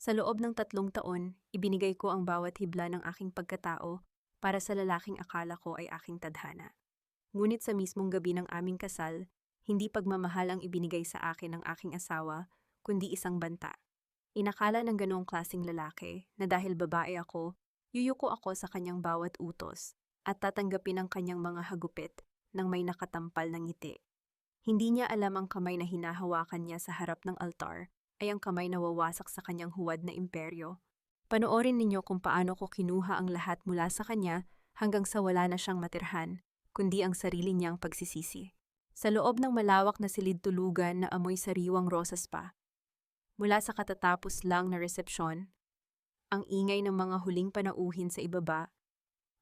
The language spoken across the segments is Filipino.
Sa loob ng 3 taon, ibinigay ko ang bawat hibla ng aking pagkatao para sa lalaking akala ko ay aking tadhana. Ngunit sa mismong gabi ng aming kasal, hindi pagmamahal ang ibinigay sa akin ng aking asawa, kundi isang banta. Inakala ng ganoong klaseng lalaki na dahil babae ako, yuyuko ako sa kanyang bawat utos at tatanggapin ang kanyang mga hagupit ng may nakatampal ng ngiti. Hindi niya alam ang kamay na hinahawakan niya sa harap ng altar ay ang kamay na wawasak sa kanyang huwad na imperyo. Panoorin ninyo kung paano ko kinuha ang lahat mula sa kanya hanggang sa wala na siyang matirhan, kundi ang sarili niyang pagsisisi. Sa loob ng malawak na silid-tulugan na amoy sariwang rosas pa, mula sa katatapos lang na resepsyon, ang ingay ng mga huling panauhin sa ibaba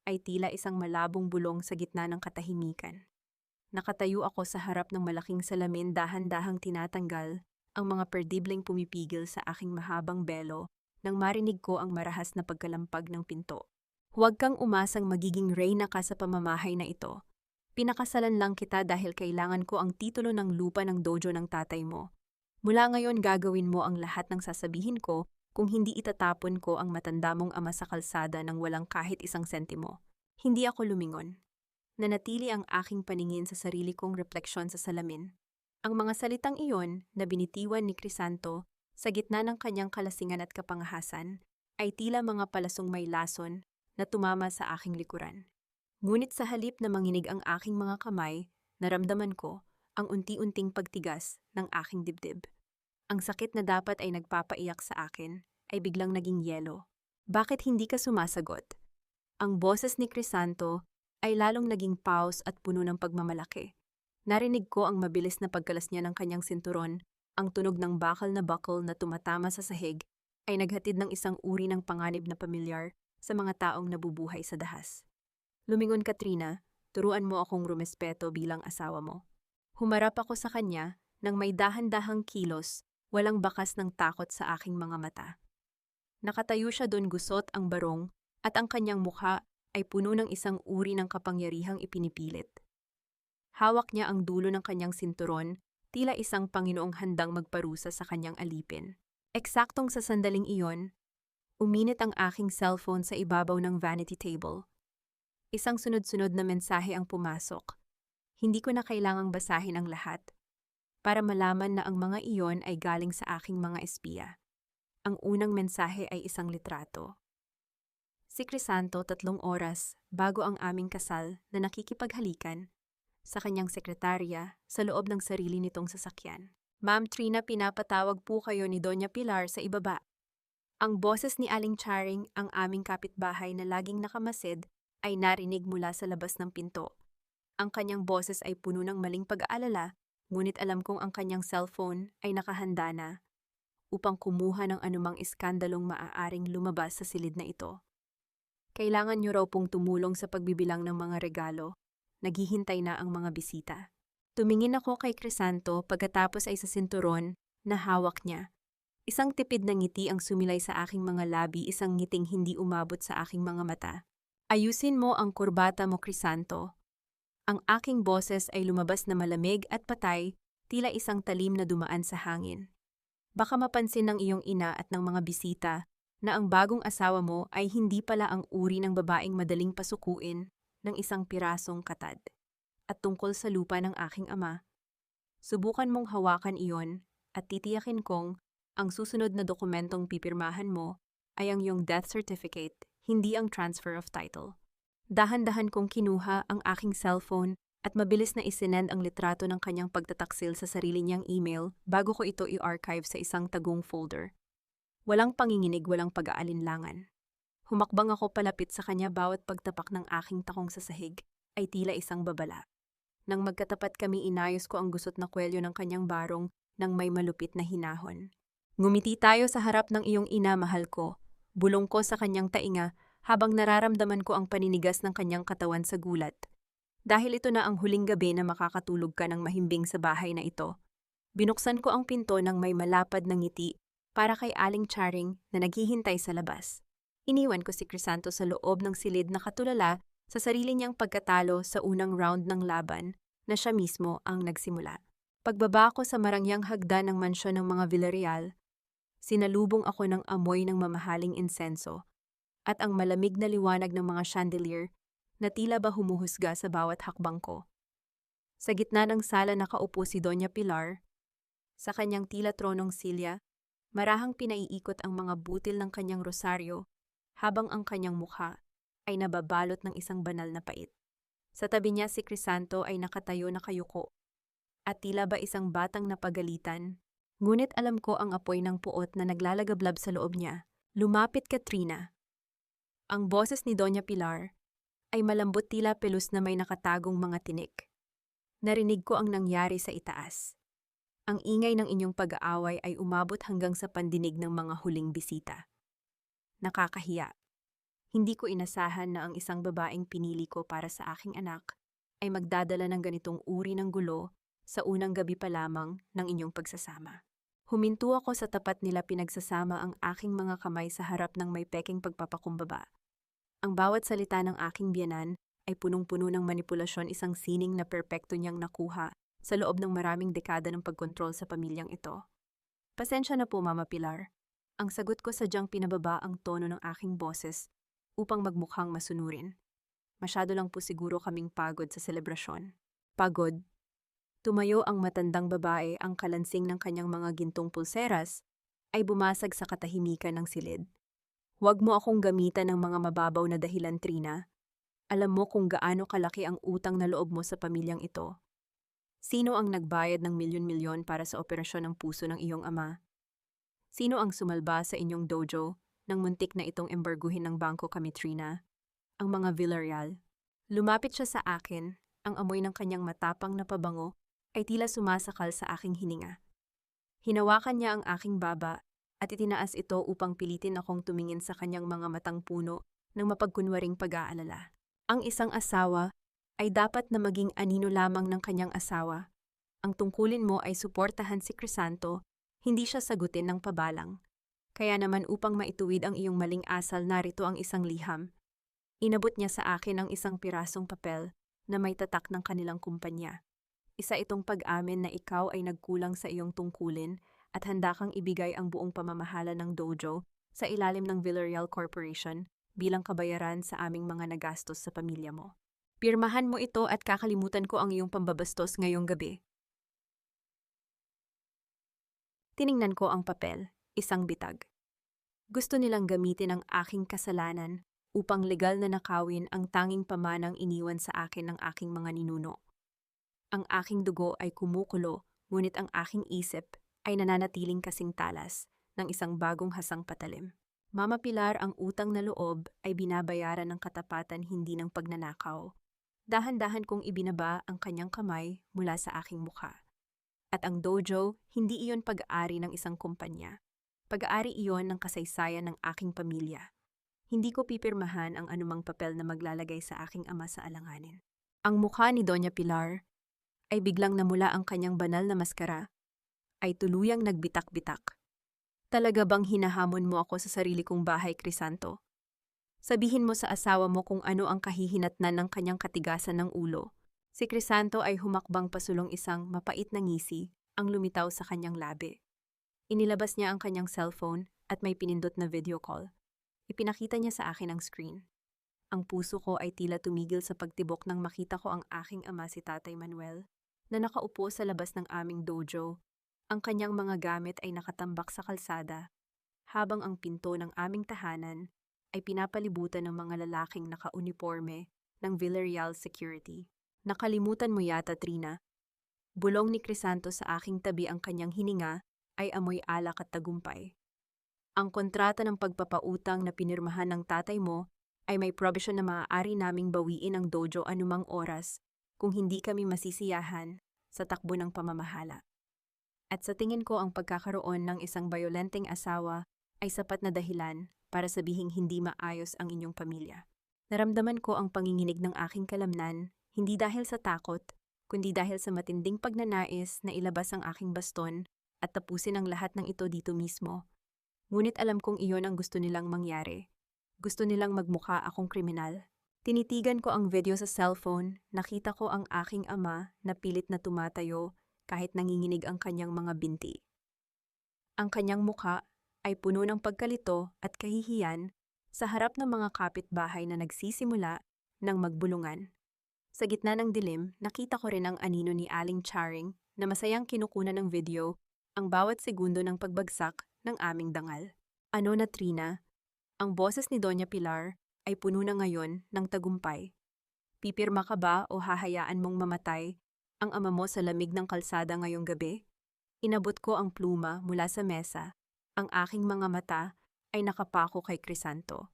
ay tila isang malabong bulong sa gitna ng katahimikan. Nakatayo ako sa harap ng malaking salamin, dahan-dahang tinatanggal ang mga perdibleng pumipigil sa aking mahabang belo nang marinig ko ang marahas na pagkalampag ng pinto. Huwag kang umasang magiging reyna ka sa pamamahay na ito. Pinakasalan lang kita dahil kailangan ko ang titulo ng lupa ng dojo ng tatay mo. Mula ngayon gagawin mo ang lahat ng sasabihin ko kung hindi itatapon ko ang matanda mong ama sa kalsada ng walang kahit isang sentimo. Hindi ako lumingon. Nanatili ang aking paningin sa sarili kong refleksyon sa salamin. Ang mga salitang iyon na binitiwan ni Crisanto sa gitna ng kanyang kalasingan at kapangahasan ay tila mga palasong may lason na tumama sa aking likuran. Ngunit sa halip na manginig ang aking mga kamay, naramdaman ko ang unti-unting pagtigas ng aking dibdib. Ang sakit na dapat ay nagpapaiyak sa akin ay biglang naging yelo. Bakit hindi ka sumasagot? Ang boses ni Crisanto ay lalong naging pause at puno ng pagmamalaki. Narinig ko ang mabilis na pagkalas niya ng kanyang sinturon, ang tunog ng bakal na buckle na tumatama sa sahig ay naghatid ng isang uri ng panganib na pamilyar sa mga taong nabubuhay sa dahas. Lumingon Katrina, turuan mo akong rumespeto bilang asawa mo. Humarap ako sa kanya nang may dahan-dahang kilos, walang bakas ng takot sa aking mga mata. Nakatayo siya doon, gusot ang barong at ang kanyang mukha ay puno ng isang uri ng kapangyarihang ipinipilit. Hawak niya ang dulo ng kanyang sinturon, tila isang Panginoong handang magparusa sa kanyang alipin. Eksaktong sa sandaling iyon, uminit ang aking cellphone sa ibabaw ng vanity table. Isang sunod-sunod na mensahe ang pumasok. Hindi ko na kailangang basahin ang lahat para malaman na ang mga iyon ay galing sa aking mga espiya. Ang unang mensahe ay isang litrato. Si Crisanto 3 oras bago ang aming kasal na nakikipaghalikan sa kanyang sekretarya sa loob ng sarili nitong sasakyan. Ma'am Trina, pinapatawag po kayo ni Doña Pilar sa ibaba. Ang boses ni Aling Charing, ang aming kapitbahay na laging nakamasid, ay narinig mula sa labas ng pinto. Ang kanyang boses ay puno ng maling pag-aalala, ngunit alam kong ang kanyang cellphone ay nakahanda na upang kumuha ng anumang iskandalong maaaring lumabas sa silid na ito. Kailangan niyo raw pong tumulong sa pagbibilang ng mga regalo. Naghihintay na ang mga bisita. Tumingin ako kay Crisanto pagkatapos ay sa sinturon na hawak niya. Isang tipid na ngiti ang sumilay sa aking mga labi, isang ngiting hindi umabot sa aking mga mata. Ayusin mo ang kurbata mo, Crisanto. Ang aking boses ay lumabas na malamig at patay, tila isang talim na dumaan sa hangin. Baka mapansin ng iyong ina at ng mga bisita na ang bagong asawa mo ay hindi pala ang uri ng babaeng madaling pasukuin ng isang pirasong katad. At tungkol sa lupa ng aking ama, subukan mong hawakan iyon at titiyakin kong ang susunod na dokumentong pipirmahan mo ay ang iyong death certificate, hindi ang transfer of title. Dahan-dahan kong kinuha ang aking cellphone at mabilis na isinend ang litrato ng kanyang pagtataksil sa sarili niyang email bago ko ito i-archive sa isang tagong folder. Walang panginginig, walang pag-aalinlangan. Humakbang ako palapit sa kanya, bawat pagtapak ng aking takong sa sahig ay tila isang babala. Nang magkatapat kami, inayos ko ang gusot na kwelyo ng kanyang barong nang may malupit na hinahon. Ngumiti tayo sa harap ng iyong ina, mahal ko. Bulong ko sa kanyang tainga habang nararamdaman ko ang paninigas ng kanyang katawan sa gulat. Dahil ito na ang huling gabi na makakatulog ka ng mahimbing sa bahay na ito. Binuksan ko ang pinto nang may malapad na ngiti para kay Aling Charing na naghihintay sa labas. Iniwan ko si Crisanto sa loob ng silid na katulala sa sarili niyang pagkatalo sa unang round ng laban na siya mismo ang nagsimula. Pagbaba ko sa marangyang hagdan ng mansyon ng mga Villarreal, Sinalubong ako ng amoy ng mamahaling insenso at ang malamig na liwanag ng mga chandelier na tila ba humuhusga sa bawat hakbang ko. Sa gitna ng sala nakaupo si Doña Pilar, sa kanyang tila tronong silya, marahang pinaiikot ang mga butil ng kanyang rosaryo habang ang kanyang mukha ay nababalot ng isang banal na pait. Sa tabi niya si Crisanto ay nakatayo na kayuko at tila ba isang batang napagalitan. Ngunit alam ko ang apoy ng puot na naglalagablab sa loob niya. Lumapit Katrina. Ang boses ni Doña Pilar ay malambot tila pelus na may nakatagong mga tinik. Narinig ko ang nangyari sa itaas. Ang ingay ng inyong pag-aaway ay umabot hanggang sa pandinig ng mga huling bisita. Nakakahiya. Hindi ko inasahan na ang isang babaeng pinili ko para sa aking anak ay magdadala ng ganitong uri ng gulo sa unang gabi pa lamang ng inyong pagsasama. Huminto ako sa tapat nila pinagsasama ang aking mga kamay sa harap ng may peking pagpapakumbaba. Ang bawat salita ng aking biyanan ay punong-puno ng manipulasyon, isang sining na perpekto niyang nakuha sa loob ng maraming dekada ng pagkontrol sa pamilyang ito. Pasensya na po, Mama Pilar. Ang sagot ko sadyang pinababa ang tono ng aking boses upang magmukhang masunurin. Masyado lang po siguro kaming pagod sa selebrasyon. Pagod? Tumayo ang matandang babae, ang kalansing ng kanyang mga gintong pulseras ay bumasag sa katahimikan ng silid. Huwag mo akong gamitan ng mga mababaw na dahilan, Trina. Alam mo kung gaano kalaki ang utang na loob mo sa pamilyang ito. Sino ang nagbayad ng milyon-milyon para sa operasyon ng puso ng iyong ama? Sino ang sumalba sa inyong dojo nang muntik na itong embarguhin ng bangko kami, Trina? Ang mga Villarreal. Lumapit siya sa akin, ang amoy ng kanyang matapang na pabango ay tila sumasakal sa aking hininga. Hinawakan niya ang aking baba at itinaas ito upang pilitin akong tumingin sa kanyang mga matang puno ng mapagkunwaring pag-aalala. Ang isang asawa ay dapat na maging anino lamang ng kanyang asawa. Ang tungkulin mo ay suportahan si Crisanto, hindi siya sagutin ng pabalang. Kaya naman upang maituwid ang iyong maling asal, narito ang isang liham. Inabot niya sa akin ang isang pirasong papel na may tatak ng kanilang kumpanya. Isa itong pag-amin na ikaw ay nagkulang sa iyong tungkulin at handa kang ibigay ang buong pamamahala ng dojo sa ilalim ng Villarreal Corporation bilang kabayaran sa aming mga nagastos sa pamilya mo. Pirmahan mo ito at kakalimutan ko ang iyong pambabastos ngayong gabi. Tiningnan ko ang papel, isang bitag. Gusto nilang gamitin ang aking kasalanan upang legal na nakawin ang tanging pamanang iniwan sa akin ng aking mga ninuno. Ang aking dugo ay kumukulo, ngunit ang aking isip ay nananatiling kasing talas ng isang bagong hasang patalim. Mama Pilar, ang utang na loob ay binabayaran ng katapatan, hindi ng pagnanakaw. Dahan-dahan kong ibinaba ang kanyang kamay mula sa aking mukha. At ang dojo, hindi iyon pag-aari ng isang kumpanya. Pag-aari iyon ng kasaysayan ng aking pamilya. Hindi ko pipirmahan ang anumang papel na maglalagay sa aking ama sa alanganin. Ang mukha ni Doña Pilar ay biglang namula, ang kanyang banal na maskara ay tuluyang nagbitak-bitak. Talaga bang hinahamon mo ako sa sarili kong bahay, Crisanto? Sabihin mo sa asawa mo kung ano ang kahihinatnan ng kanyang katigasan ng ulo. Si Crisanto ay humakbang pasulong, isang mapait na ngisi ang lumitaw sa kanyang labi. Inilabas niya ang kanyang cellphone at may pinindot na video call. Ipinakita niya sa akin ang screen. Ang puso ko ay tila tumigil sa pagtibok nang makita ko ang aking ama, si Tatay Manuel, na nakaupo sa labas ng aming dojo. Ang kanyang mga gamit ay nakatambak sa kalsada, habang ang pinto ng aming tahanan ay pinapalibutan ng mga lalaking naka-uniforme ng Villarreal Security. Nakalimutan mo yata, Trina. Bulong ni Crisanto sa aking tabi, ang kanyang hininga ay amoy alak at tagumpay. Ang kontrata ng pagpapautang na pinirmahan ng tatay mo ay may provision na maaari naming bawiin ang dojo anumang oras kung hindi kami masisiyahan sa takbo ng pamamahala. At sa tingin ko, ang pagkakaroon ng isang bayolenteng asawa ay sapat na dahilan para sabihing hindi maayos ang inyong pamilya. Naramdaman ko ang panginginig ng aking kalamnan, hindi dahil sa takot, kundi dahil sa matinding pagnanais na ilabas ang aking baston at tapusin ang lahat ng ito dito mismo. Ngunit alam kong iyon ang gusto nilang mangyari. Gusto nilang magmukha akong kriminal. Tinitigan ko ang video sa cellphone, nakita ko ang aking ama na pilit na tumatayo kahit nanginginig ang kanyang mga binti. Ang kanyang mukha ay puno ng pagkalito at kahihiyan sa harap ng mga kapitbahay na nagsisimula ng magbulungan. Sa gitna ng dilim, nakita ko rin ang anino ni Aling Charing na masayang kinukunan ng video ang bawat segundo ng pagbagsak ng aming dangal. Ano na Trina, ang boses ni Doña Pilar ay puno na ngayon ng tagumpay. Pipirma ka ba o hahayaan mong mamatay ang ama mo sa lamig ng kalsada ngayong gabi? Inabot ko ang pluma mula sa mesa. Ang aking mga mata ay nakapako kay Crisanto.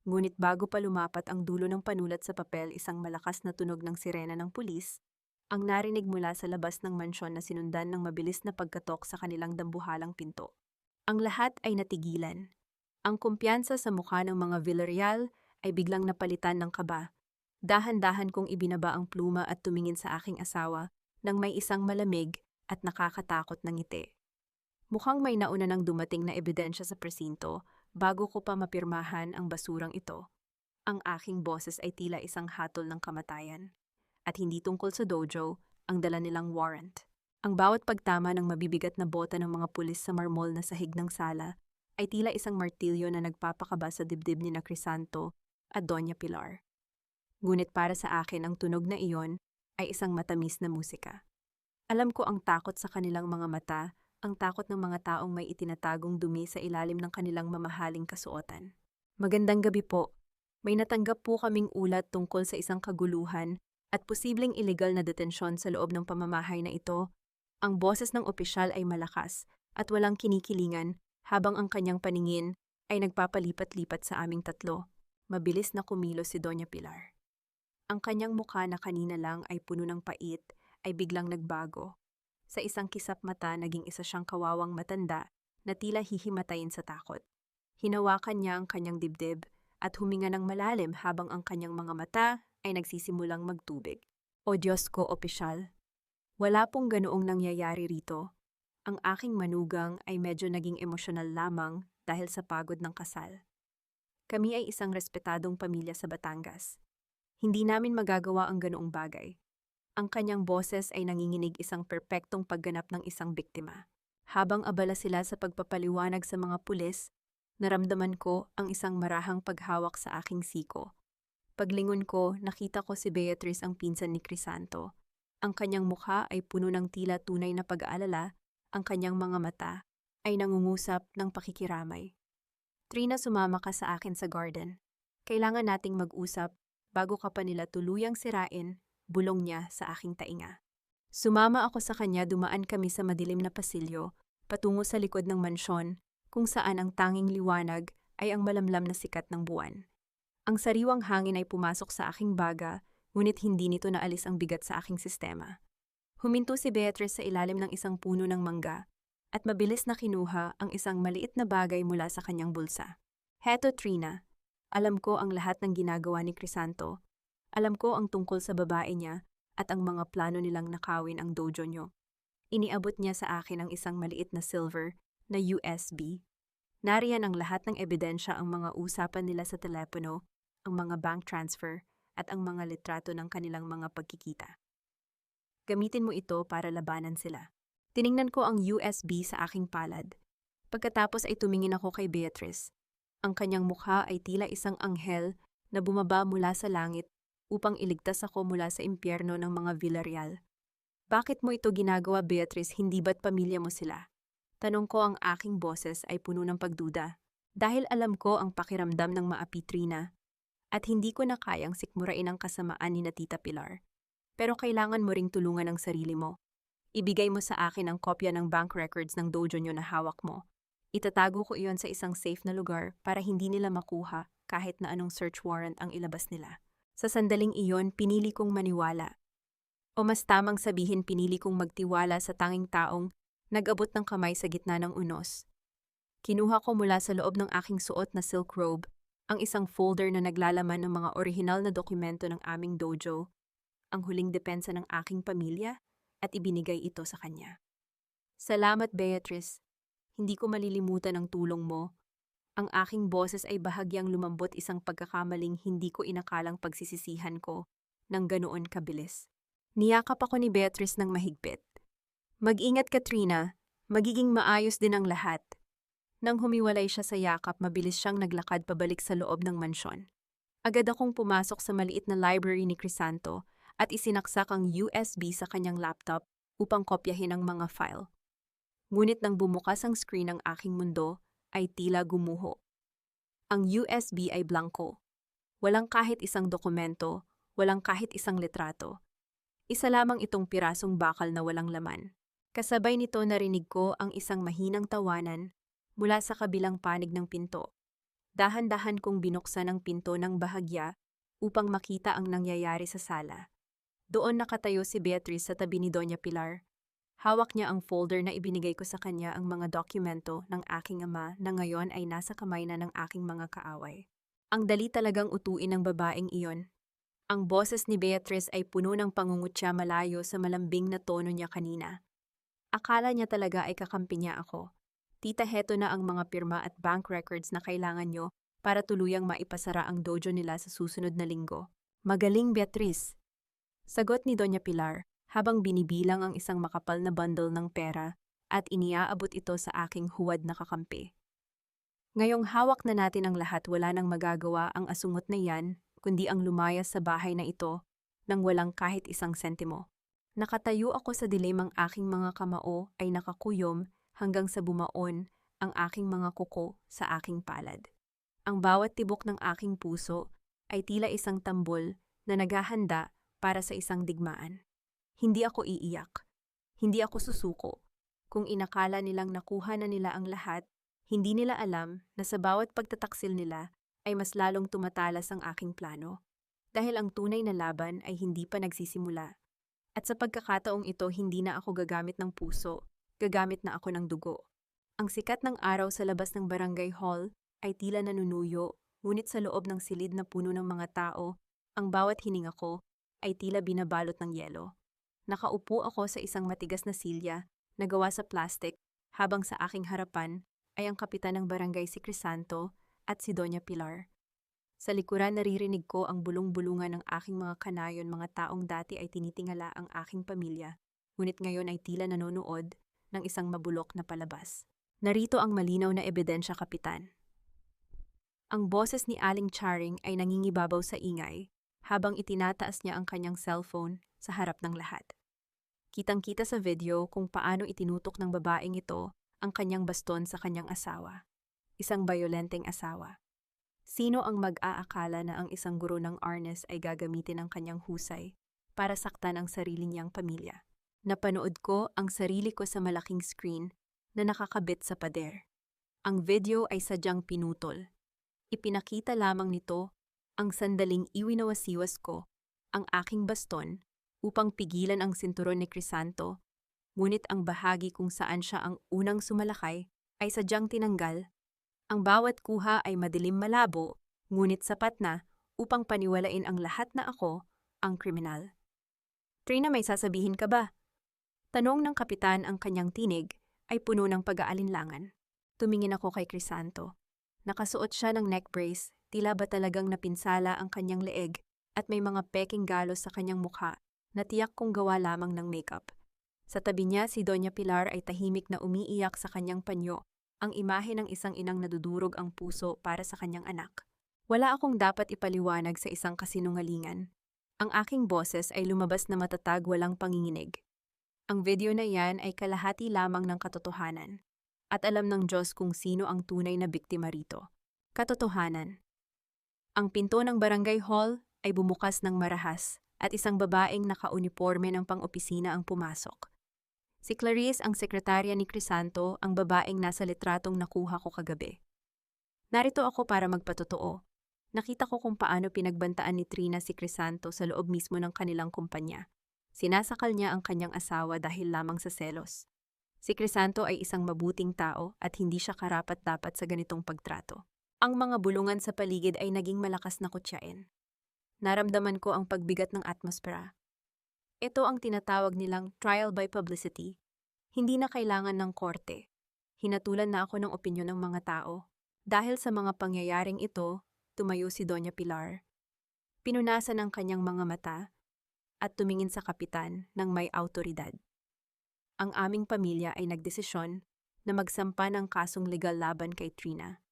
Ngunit bago pa lumapat ang dulo ng panulat sa papel isang malakas na tunog ng sirena ng pulis, ang narinig mula sa labas ng mansyon na sinundan ng mabilis na pagkatok sa kanilang dambuhalang pinto. Ang lahat ay natigilan. Ang kumpiyansa sa mukha ng mga Villarreal ay biglang napalitan ng kaba. Dahan-dahan kong ibinaba ang pluma at tumingin sa aking asawa nang may isang malamig at nakakatakot na ngiti. Mukhang may nauna nang dumating na ebidensya sa presinto bago ko pa mapirmahan ang basurang ito. Ang aking boses ay tila isang hatol ng kamatayan. At hindi tungkol sa dojo, ang dala nilang warrant. Ang bawat pagtama ng mabibigat na bota ng mga pulis sa marmol na sahig ng sala ay tila isang martilyo na nagpapakaba sa dibdib ni na Crisanto at Doña Pilar. Ngunit para sa akin ang tunog na iyon ay isang matamis na musika. Alam ko ang takot sa kanilang mga mata, ang takot ng mga taong may itinatagong dumi sa ilalim ng kanilang mamahaling kasuotan. Magandang gabi po. May natanggap po kaming ulat tungkol sa isang kaguluhan at posibleng illegal na detensyon sa loob ng pamamahay na ito. Ang boses ng opisyal ay malakas at walang kinikilingan habang ang kanyang paningin ay nagpapalipat-lipat sa aming tatlo. Mabilis na kumilos si Doña Pilar. Ang kanyang mukha na kanina lang ay puno ng pait ay biglang nagbago. Sa isang kisap mata naging isa siyang kawawang matanda na tila hihimatayin sa takot. Hinawakan niya ang kanyang dibdib at huminga ng malalim habang ang kanyang mga mata ay nagsisimulang magtubig. O Diyos ko, opisyal, wala pong ganoong nangyayari rito. Ang aking manugang ay medyo naging emosyonal lamang dahil sa pagod ng kasal. Kami ay isang respetadong pamilya sa Batangas. Hindi namin magagawa ang ganoong bagay. Ang kanyang boses ay nanginginig isang perpektong pagganap ng isang biktima. Habang abala sila sa pagpapaliwanag sa mga pulis, naramdaman ko ang isang marahang paghawak sa aking siko. Paglingon ko, nakita ko si Beatrice ang pinsan ni Crisanto. Ang kanyang mukha ay puno ng tila tunay na pag-aalala, ang kanyang mga mata ay nangungusap ng pakikiramay. Trina, sumama ka sa akin sa garden. Kailangan nating mag-usap bago ka pa nila tuluyang sirain, bulong niya sa aking tainga. Sumama ako sa kanya, dumaan kami sa madilim na pasilyo, patungo sa likod ng mansyon, kung saan ang tanging liwanag ay ang malamlam na sikat ng buwan. Ang sariwang hangin ay pumasok sa aking baga, ngunit hindi nito naalis ang bigat sa aking sistema. Huminto si Beatrice sa ilalim ng isang puno ng mangga, at mabilis na kinuha ang isang maliit na bagay mula sa kanyang bulsa. Heto, Trina, alam ko ang lahat ng ginagawa ni Crisanto. Alam ko ang tungkol sa babae niya at ang mga plano nilang nakawin ang dojo niyo. Iniabot niya sa akin ang isang maliit na silver na USB. Nariyan ang lahat ng ebidensya, ang mga usapan nila sa telepono, ang mga bank transfer, at ang mga litrato ng kanilang mga pagkikita. Gamitin mo ito para labanan sila. Tiningnan ko ang USB sa aking palad. Pagkatapos ay tumingin ako kay Beatrice. Ang kanyang mukha ay tila isang anghel na bumaba mula sa langit upang iligtas ako mula sa impyerno ng mga Villarreal. Bakit mo ito ginagawa, Beatrice? Hindi ba't pamilya mo sila? Tanong ko, ang aking boses ay puno ng pagduda. Dahil alam ko ang pakiramdam ng maapi, Trina, at hindi ko na kayang sikmurain ang kasamaan ni na Tita Pilar. Pero kailangan mo ring tulungan ang sarili mo. Ibigay mo sa akin ang kopya ng bank records ng dojo nyo na hawak mo. Itatago ko iyon sa isang safe na lugar para hindi nila makuha kahit na anong search warrant ang ilabas nila. Sa sandaling iyon, pinili kong maniwala. O mas tamang sabihin, pinili kong magtiwala sa tanging taong nag-abot ng kamay sa gitna ng unos. Kinuha ko mula sa loob ng aking suot na silk robe ang isang folder na naglalaman ng mga orihinal na dokumento ng aming dojo, ang huling depensa ng aking pamilya, at ibinigay ito sa kanya. Salamat, Beatrice. Hindi ko malilimutan ang tulong mo. Ang aking boses ay bahagyang lumambot, isang pagkakamaling hindi ko inakalang pagsisisihan ko ng ganoon kabilis. Niyakap ako ni Beatrice ng mahigpit. Mag-ingat ka, Trina. Magiging maayos din ang lahat. Nang humiwalay siya sa yakap, mabilis siyang naglakad pabalik sa loob ng mansyon. Agad akong pumasok sa maliit na library ni Crisanto at isinaksak ang USB sa kanyang laptop upang kopyahin ang mga file. Ngunit nang bumukas ang screen ng aking mundo, ay tila gumuho. Ang USB ay blanco. Walang kahit isang dokumento, walang kahit isang litrato. Isa lamang itong pirasong bakal na walang laman. Kasabay nito narinig ko ang isang mahinang tawanan mula sa kabilang panig ng pinto. Dahan-dahan kong binuksan ang pinto ng bahagya upang makita ang nangyayari sa sala. Doon nakatayo si Beatrice sa tabi ni Doña Pilar. Hawak niya ang folder na ibinigay ko sa kanya, ang mga dokumento ng aking ama na ngayon ay nasa kamay na ng aking mga kaaway. Ang dali talagang utuin ng babaeng iyon. Ang boses ni Beatrice ay puno ng pangungutya malayo sa malambing na tono niya kanina. Akala niya talaga ay kakampi niya ako. Tita, heto na ang mga pirma at bank records na kailangan nyo para tuluyang maipasara ang dojo nila sa susunod na linggo. Magaling, Beatrice. Sagot ni Doña Pilar habang binibilang ang isang makapal na bundle ng pera at iniaabot ito sa aking huwad na kakampi. Ngayong hawak na natin ang lahat, wala nang magagawa ang asungot na yan kundi ang lumayas sa bahay na ito nang walang kahit isang sentimo. Nakatayo ako sa dilim, ang aking mga kamao ay nakakuyom hanggang sa bumaon ang aking mga kuko sa aking palad. Ang bawat tibok ng aking puso ay tila isang tambol na naghahanda para sa isang digmaan. Hindi ako iiyak. Hindi ako susuko. Kung inakala nilang nakuha na nila ang lahat, hindi nila alam na sa bawat pagtataksil nila ay mas lalong tumatalas ang aking plano. Dahil ang tunay na laban ay hindi pa nagsisimula. At sa pagkakataong ito, hindi na ako gagamit ng puso. Gagamit na ako ng dugo. Ang sikat ng araw sa labas ng barangay hall ay tila nanunuyo, ngunit sa loob ng silid na puno ng mga tao, ang bawat hininga ko ay tila binabalot ng yelo. Nakaupo ako sa isang matigas na silya na gawa sa plastic, habang sa aking harapan ay ang kapitan ng barangay, si Crisanto, at si Doña Pilar. Sa likuran naririnig ko ang bulong-bulungan ng aking mga kanayon, mga taong dati ay tinitingala ang aking pamilya, ngunit ngayon ay tila nanonood ng isang mabulok na palabas. Narito ang malinaw na ebidensya, kapitan. Ang boses ni Aling Charing ay nangingibabaw sa ingay habang itinataas niya ang kanyang cellphone sa harap ng lahat. Kitang-kita sa video kung paano itinutok ng babaeng ito ang kanyang baston sa kanyang asawa. Isang bayolenteng asawa. Sino ang mag-aakala na ang isang guro ng arnes ay gagamitin ang kanyang husay para saktan ang sarili niyang pamilya? Napanood ko ang sarili ko sa malaking screen na nakakabit sa pader. Ang video ay sadyang pinutol. Ipinakita lamang nito ang sandaling iwinawasiwas ko ang aking baston upang pigilan ang sinturon ni Crisanto, ngunit ang bahagi kung saan siya ang unang sumalakay ay sadyang tinanggal. Ang bawat kuha ay madilim malabo, ngunit sapat na upang paniwalain ang lahat na ako ang kriminal. Trina, may sasabihin ka ba? Tanong ng kapitan, ang kanyang tinig ay puno ng pag-aalinlangan. Tumingin ako kay Crisanto. Nakasuot siya ng neck brace, tila ba talagang napinsala ang kanyang leeg at may mga peking galos sa kanyang mukha na tiyak kong gawa lamang ng makeup. Sa tabi niya, si Doña Pilar ay tahimik na umiiyak sa kanyang panyo, ang imahe ng isang inang nadudurog ang puso para sa kanyang anak. Wala akong dapat ipaliwanag sa isang kasinungalingan. Ang aking boses ay lumabas na matatag, walang panginginig. Ang video na yan ay kalahati lamang ng katotohanan. At alam ng Diyos kung sino ang tunay na biktima rito. Katotohanan. Ang pinto ng barangay hall ay bumukas ng marahas at isang babaeng naka-uniforme ng pang-opisina ang pumasok. Si Clarice, ang sekretarya ni Crisanto, ang babaeng nasa litratong nakuha ko kagabi. Narito ako para magpatotoo. Nakita ko kung paano pinagbantaan ni Trina si Crisanto sa loob mismo ng kanilang kumpanya. Sinasakal niya ang kanyang asawa dahil lamang sa selos. Si Crisanto ay isang mabuting tao at hindi siya karapat-dapat sa ganitong pagtrato. Ang mga bulungan sa paligid ay naging malakas na kutyain. Naramdaman ko ang pagbigat ng atmosphere. Ito ang tinatawag nilang trial by publicity. Hindi na kailangan ng korte. Hinatulan na ako ng opinyon ng mga tao. Dahil sa mga pangyayaring ito, tumayo si Doña Pilar. Pinunasan ang kanyang mga mata at tumingin sa kapitan ng may awtoridad. Ang aming pamilya ay nagdesisyon na magsampa ng kasong legal laban kay Trina.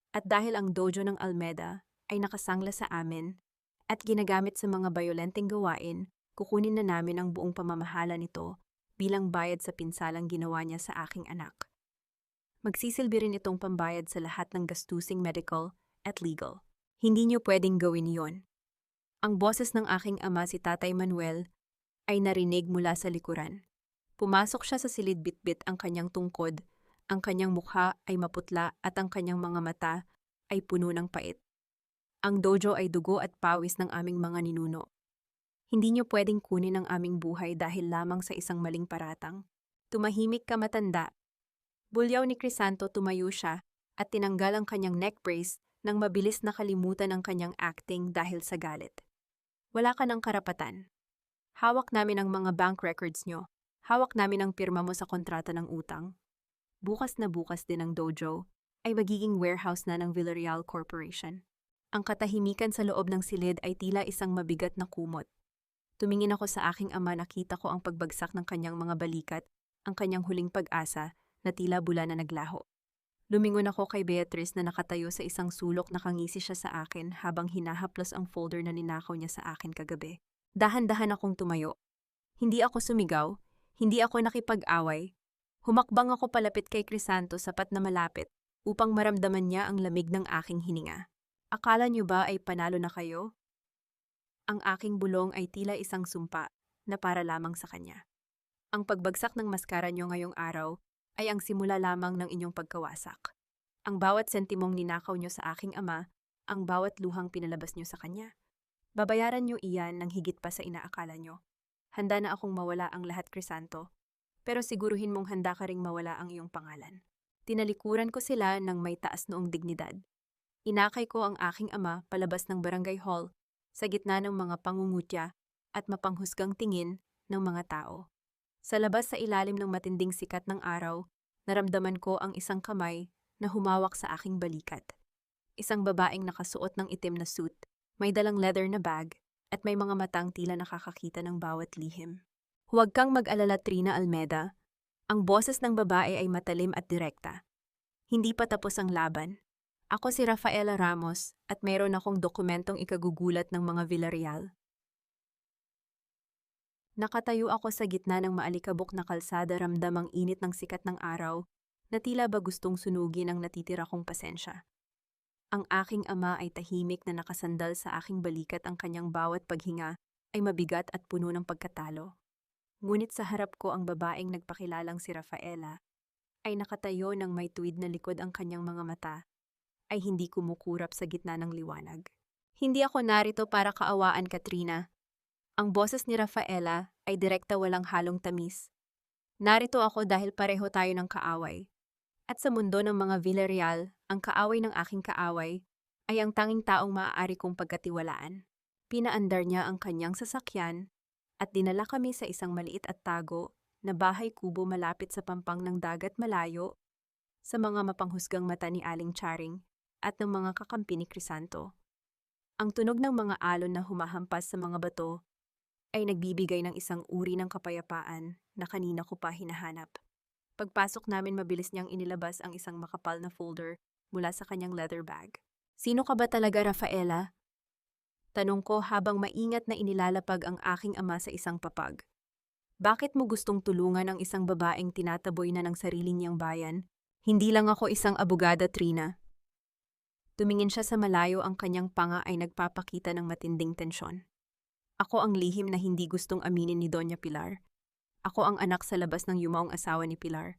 At dahil ang dojo ng Almeda ay nakasangla sa amin at ginagamit sa mga bayolenteng gawain, kukunin na namin ang buong pamamahala nito bilang bayad sa pinsalang ginawa niya sa aking anak. Magsisilbi rin itong pambayad sa lahat ng gastusing medical at legal. Hindi niyo pwedeng gawin iyon. Ang boses ng aking ama si Tatay Manuel ay narinig mula sa likuran. Pumasok siya sa silid bitbit ang kanyang tungkod, ang kanyang mukha ay maputla at ang kanyang mga mata ay puno ng pait. Ang dojo ay dugo at pawis ng aming mga ninuno. Hindi niyo pwedeng kunin ang aming buhay dahil lamang sa isang maling paratang. Tumahimik ka, matanda. Bulyaw ni Crisanto, tumayo siya at tinanggal ang kanyang neck brace nang mabilis na kalimutan ang kanyang acting dahil sa galit. Wala ka ng karapatan. Hawak namin ang mga bank records nyo. Hawak namin ang pirma mo sa kontrata ng utang. Bukas na bukas din ang dojo ay magiging warehouse na ng Villarreal Corporation. Ang katahimikan sa loob ng silid ay tila isang mabigat na kumot. Tumingin ako sa aking ama, nakita ko ang pagbagsak ng kanyang mga balikat, ang kanyang huling pag-asa na tila bula na naglaho. Lumingon ako kay Beatrice na nakatayo sa isang sulok, nakangisi siya sa akin habang hinahaplos ang folder na ninakaw niya sa akin kagabi. Dahan-dahan akong tumayo. Hindi ako sumigaw, hindi ako nakipag-away. Humakbang ako palapit kay Crisanto, sapat na malapit, upang maramdaman niya ang lamig ng aking hininga. Akala niyo ba ay panalo na kayo? Ang aking bulong ay tila isang sumpa na para lamang sa kanya. Ang pagbagsak ng maskara niyo ngayong araw ay ang simula lamang ng inyong pagkawasak. Ang bawat sentimong ninakaw niyo sa aking ama, ang bawat luhang pinalabas niyo sa kanya. Babayaran niyo iyan ng higit pa sa inaakala niyo. Handa na akong mawala ang lahat, Crisanto, pero siguruhin mong handa ka ring mawala ang iyong pangalan. Tinalikuran ko sila ng may taas noong dignidad. Inakay ko ang aking ama palabas ng barangay hall sa gitna ng mga pangungutya at mapanghusgang tingin ng mga tao. Sa labas, sa ilalim ng matinding sikat ng araw, naramdaman ko ang isang kamay na humawak sa aking balikat. Isang babaeng nakasuot ng itim na suit, may dalang leather na bag, at may mga matang tila nakakakita ng bawat lihim. Huwag kang mag-alala, Trina Almeda. Ang boses ng babae ay matalim at direkta. Hindi pa tapos ang laban. Ako si Rafaela Ramos at mayroon akong dokumentong ikagugulat ng mga Villarreal. Nakatayo ako sa gitna ng maalikabok na kalsada, ramdam ang init ng sikat ng araw na tila ba gustong sunugin ang natitira kong pasensya. Ang aking ama ay tahimik na nakasandal sa aking balikat, ang kanyang bawat paghinga ay mabigat at puno ng pagkatalo. Ngunit sa harap ko, ang babaeng nagpakilalang si Rafaela ay nakatayo ng may tuwid na likod, ang kanyang mga mata ay hindi kumukurap sa gitna ng liwanag. Hindi ako narito para kaawaan, Katrina. Ang boses ni Rafaela ay direkta, walang halong tamis. Narito ako dahil pareho tayo ng kaaway. At sa mundo ng mga Villarreal, ang kaaway ng aking kaaway ay ang tanging taong maaari kong pagkatiwalaan. Pinaandar niya ang kanyang sasakyan at dinala kami sa isang maliit at tago na bahay kubo malapit sa pampang ng dagat, malayo sa mga mapanghusgang mata ni Aling Charing at ng mga kakampi ni Crisanto. Ang tunog ng mga alon na humahampas sa mga bato ay nagbibigay ng isang uri ng kapayapaan na kanina ko pa hinahanap. Pagpasok namin, mabilis niyang inilabas ang isang makapal na folder mula sa kanyang leather bag. Sino ka ba talaga, Rafaela? Tanong ko habang maingat na inilalapag ang aking ama sa isang papag. Bakit mo gustong tulungan ang isang babaeng tinataboy na ng sarili niyang bayan? Hindi lang ako isang abogada, Trina. Tumingin siya sa malayo, ang kanyang panga ay nagpapakita ng matinding tensyon. Ako ang lihim na hindi gustong aminin ni Doña Pilar. Ako ang anak sa labas ng yumaong asawa ni Pilar.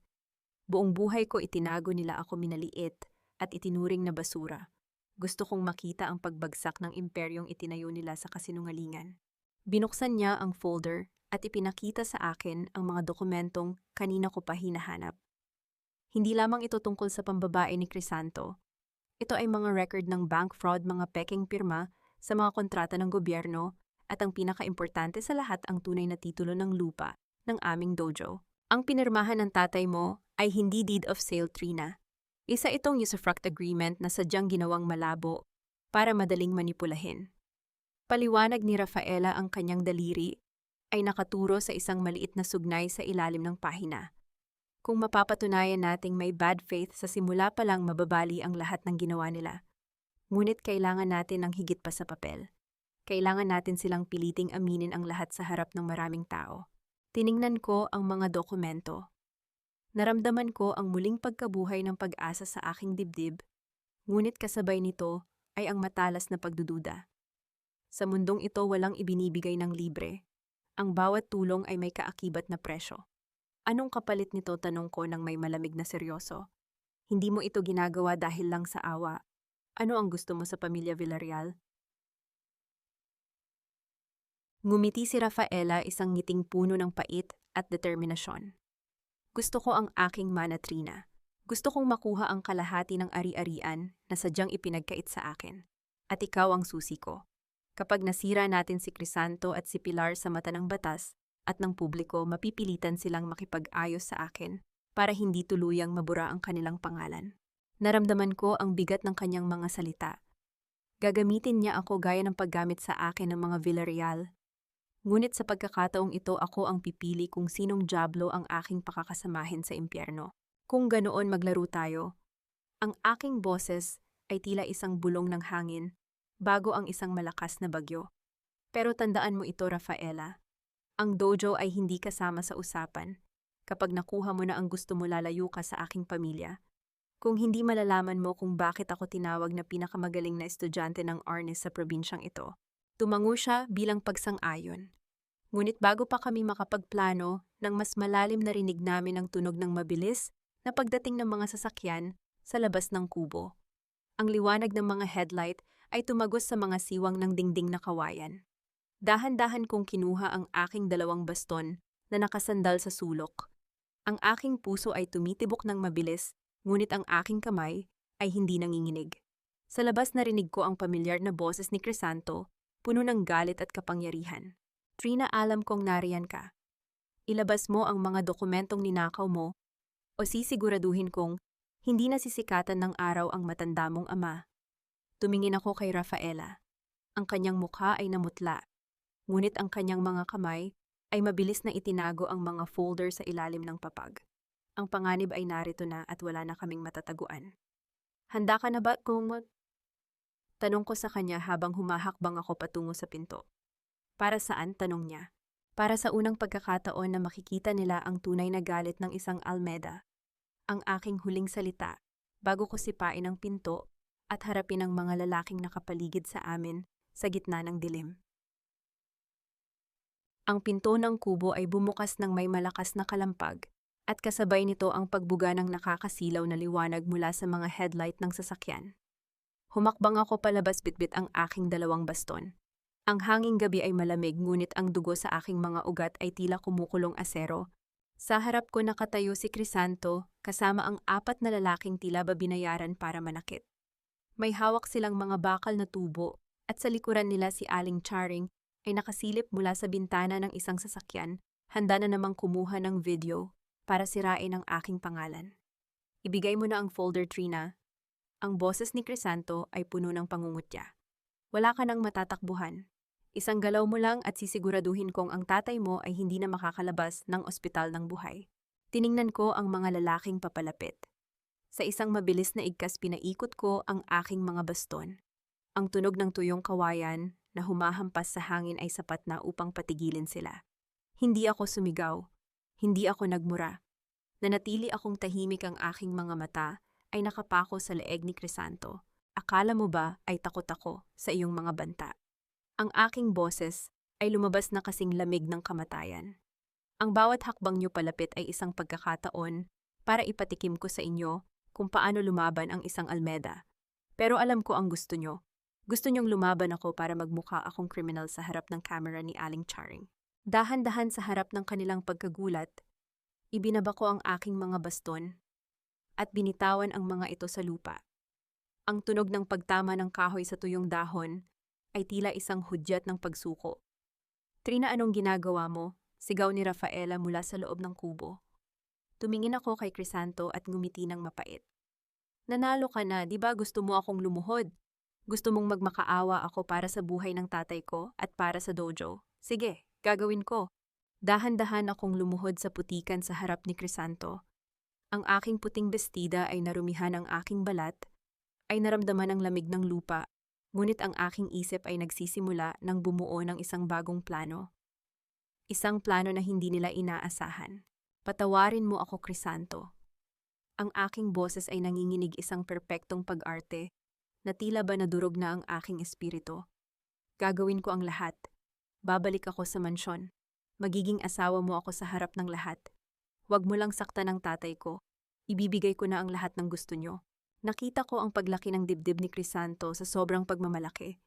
Buong buhay ko itinago nila ako, minaliit at itinuring na basura. Gusto kong makita ang pagbagsak ng imperyong itinayo nila sa kasinungalingan. Binuksan niya ang folder at ipinakita sa akin ang mga dokumentong kanina ko pa hinahanap. Hindi lamang ito tungkol sa pambabae ni Crisanto. Ito ay mga record ng bank fraud, mga peking pirma sa mga kontrata ng gobyerno, at ang pinakaimportante sa lahat, ang tunay na titulo ng lupa ng aming dojo. Ang pinirmahan ng tatay mo ay hindi deed of sale, Trina. Isa itong usufruct agreement na sadyang ginawang malabo para madaling manipulahin. Paliwanag ni Rafaela, ang kanyang daliri ay nakaturo sa isang maliit na sugnay sa ilalim ng pahina. Kung mapapatunayan nating may bad faith sa simula pa lang mababali ang lahat ng ginawa nila. Ngunit kailangan natin ng higit pa sa papel. Kailangan natin silang piliting aminin ang lahat sa harap ng maraming tao. Tiningnan ko ang mga dokumento. Naramdaman ko ang muling pagkabuhay ng pag-asa sa aking dibdib, ngunit kasabay nito ay ang matalas na pagdududa. Sa mundong ito walang ibinibigay ng libre. Ang bawat tulong ay may kaakibat na presyo. Anong kapalit nito, tanong ko ng may malamig na seryoso? Hindi mo ito ginagawa dahil lang sa awa. Ano ang gusto mo sa pamilya Villarreal? Ngumiti si Rafaela, isang ngiting puno ng pait at determinasyon. Gusto ko ang aking mana, Trina. Gusto kong makuha ang kalahati ng ari-arian na sadyang ipinagkait sa akin. At ikaw ang susi ko. Kapag nasira natin si Crisanto at si Pilar sa mata ng batas at ng publiko, mapipilitan silang makipag-ayos sa akin para hindi tuluyang mabura ang kanilang pangalan. Naramdaman ko ang bigat ng kanyang mga salita. Gagamitin niya ako gaya ng paggamit sa akin ng mga Villarreal. Ngunit sa pagkakataong ito, ako ang pipili kung sinong diablo ang aking pakakasamahin sa impyerno. Kung ganoon, maglaro tayo. Ang aking boses ay tila isang bulong ng hangin bago ang isang malakas na bagyo. Pero tandaan mo ito, Rafaela. Ang dojo ay hindi kasama sa usapan. Kapag nakuha mo na ang gusto mo, lalayo ka sa aking pamilya. Kung hindi malalaman mo kung bakit ako tinawag na pinakamagaling na estudyante ng Arnis sa probinsyang ito. Tumango siya bilang pagsang-ayon. Ngunit bago pa kami makapagplano, nang mas malalim na rinig namin ang tunog ng mabilis na pagdating ng mga sasakyan sa labas ng kubo. Ang liwanag ng mga headlight ay tumagos sa mga siwang ng dingding na kawayan. Dahan-dahan kong kinuha ang aking 2 baston na nakasandal sa sulok. Ang aking puso ay tumitibok ng mabilis, ngunit ang aking kamay ay hindi nanginginig. Sa labas narinig ko ang pamilyar na boses ni Crisanto, puno ng galit at kapangyarihan. Trina, alam kong nariyan ka. Ilabas mo ang mga dokumentong ninakaw mo o sisiguraduhin kong hindi nasisikatan ng araw ang matanda mong ama. Tumingin ako kay Rafaela. Ang kanyang mukha ay namutla, ngunit ang kanyang mga kamay ay mabilis na itinago ang mga folder sa ilalim ng papag. Ang panganib ay narito na at wala na kaming matataguan. Handa ka na ba kung... Tanong ko sa kanya habang humahakbang ako patungo sa pinto. Para saan? Tanong niya. Para sa unang pagkakataon na makikita nila ang tunay na galit ng isang Almeda. Ang aking huling salita, bago ko sipain ang pinto at harapin ang mga lalaking nakapaligid sa amin sa gitna ng dilim. Ang pinto ng kubo ay bumukas ng may malakas na kalampag at kasabay nito ang pagbuga ng nakakasilaw na liwanag mula sa mga headlight ng sasakyan. Humakbang ako palabas, bitbit ang aking 2 baston. Ang hanging gabi ay malamig, ngunit ang dugo sa aking mga ugat ay tila kumukulong asero. Sa harap ko nakatayo si Crisanto kasama ang 4 na lalaking tila ba binayaran para manakit. May hawak silang mga bakal na tubo at sa likuran nila si Aling Charing ay nakasilip mula sa bintana ng isang sasakyan, handa na namang kumuha ng video para sirain ang aking pangalan. Ibigay mo na ang folder, Trina. Ang boses ni Crisanto ay puno ng pangungutya. Wala ka nang matatakbuhan. Isang galaw mo lang at sisiguraduhin kong ang tatay mo ay hindi na makakalabas ng ospital ng buhay. Tiningnan ko ang mga lalaking papalapit. Sa isang mabilis na igkas pinaikot ko ang aking mga baston. Ang tunog ng tuyong kawayan na humahampas sa hangin ay sapat na upang patigilin sila. Hindi ako sumigaw. Hindi ako nagmura. Nanatili akong tahimik, ang aking mga mata ay nakapako sa leeg ni Crisanto. Akala mo ba ay takot ako sa iyong mga banta? Ang aking boses ay lumabas na kasing lamig ng kamatayan. Ang bawat hakbang niyo palapit ay isang pagkakataon para ipatikim ko sa inyo kung paano lumaban ang isang Almeda. Pero alam ko ang gusto nyo. Gusto nyong lumaban ako para magmukha akong kriminal sa harap ng kamera ni Aling Charing. Dahan-dahan sa harap ng kanilang pagkagulat, ibinaba ko ang aking mga baston at binitawan ang mga ito sa lupa. Ang tunog ng pagtama ng kahoy sa tuyong dahon ay tila isang hudyat ng pagsuko. Trina, anong ginagawa mo? Sigaw ni Rafaela mula sa loob ng kubo. Tumingin ako kay Crisanto at ngumiti ng mapait. Nanalo ka na, di ba gusto mo akong lumuhod? Gusto mong magmakaawa ako para sa buhay ng tatay ko at para sa dojo? Sige, gagawin ko. Dahan-dahan akong lumuhod sa putikan sa harap ni Crisanto Ang aking puting bestida ay narumihan ang aking balat, ay naramdaman ang lamig ng lupa, ngunit ang aking isip ay nagsisimula ng bumuo ng isang bagong plano. Isang plano na hindi nila inaasahan. Patawarin mo ako, Crisanto. Ang aking boses ay nanginginig isang perpektong pag-arte, na tila ba nadurog na ang aking espiritu. Gagawin ko ang lahat. Babalik ako sa mansyon. Magiging asawa mo ako sa harap ng lahat. Huwag mo lang saktan ang tatay ko. Ibibigay ko na ang lahat ng gusto nyo. Nakita ko ang paglaki ng dibdib ni Crisanto sa sobrang pagmamalaki.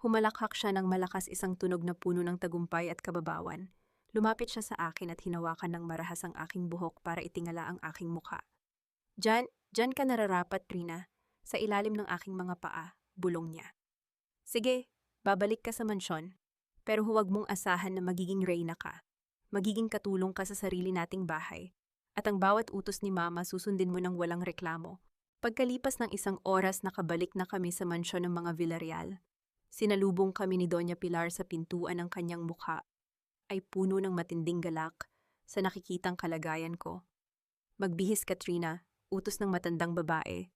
Humalakhak siya ng malakas isang tunog na puno ng tagumpay at kababawan. Lumapit siya sa akin at hinawakan ng marahas ang aking buhok para itingala ang aking mukha. Diyan ka nararapat, Trina. Sa ilalim ng aking mga paa, bulong niya. Sige, babalik ka sa mansyon. Pero huwag mong asahan na magiging reyna ka. Magiging katulong ka sa sarili nating bahay. At ang bawat utos ni Mama susundin mo ng walang reklamo. Pagkalipas ng isang oras nakabalik na kami sa mansyon ng mga Villarreal. Sinalubong kami ni Doña Pilar sa pintuan ng kanyang mukha. Ay puno ng matinding galak sa nakikitang kalagayan ko. Magbihis, Katrina, utos ng matandang babae,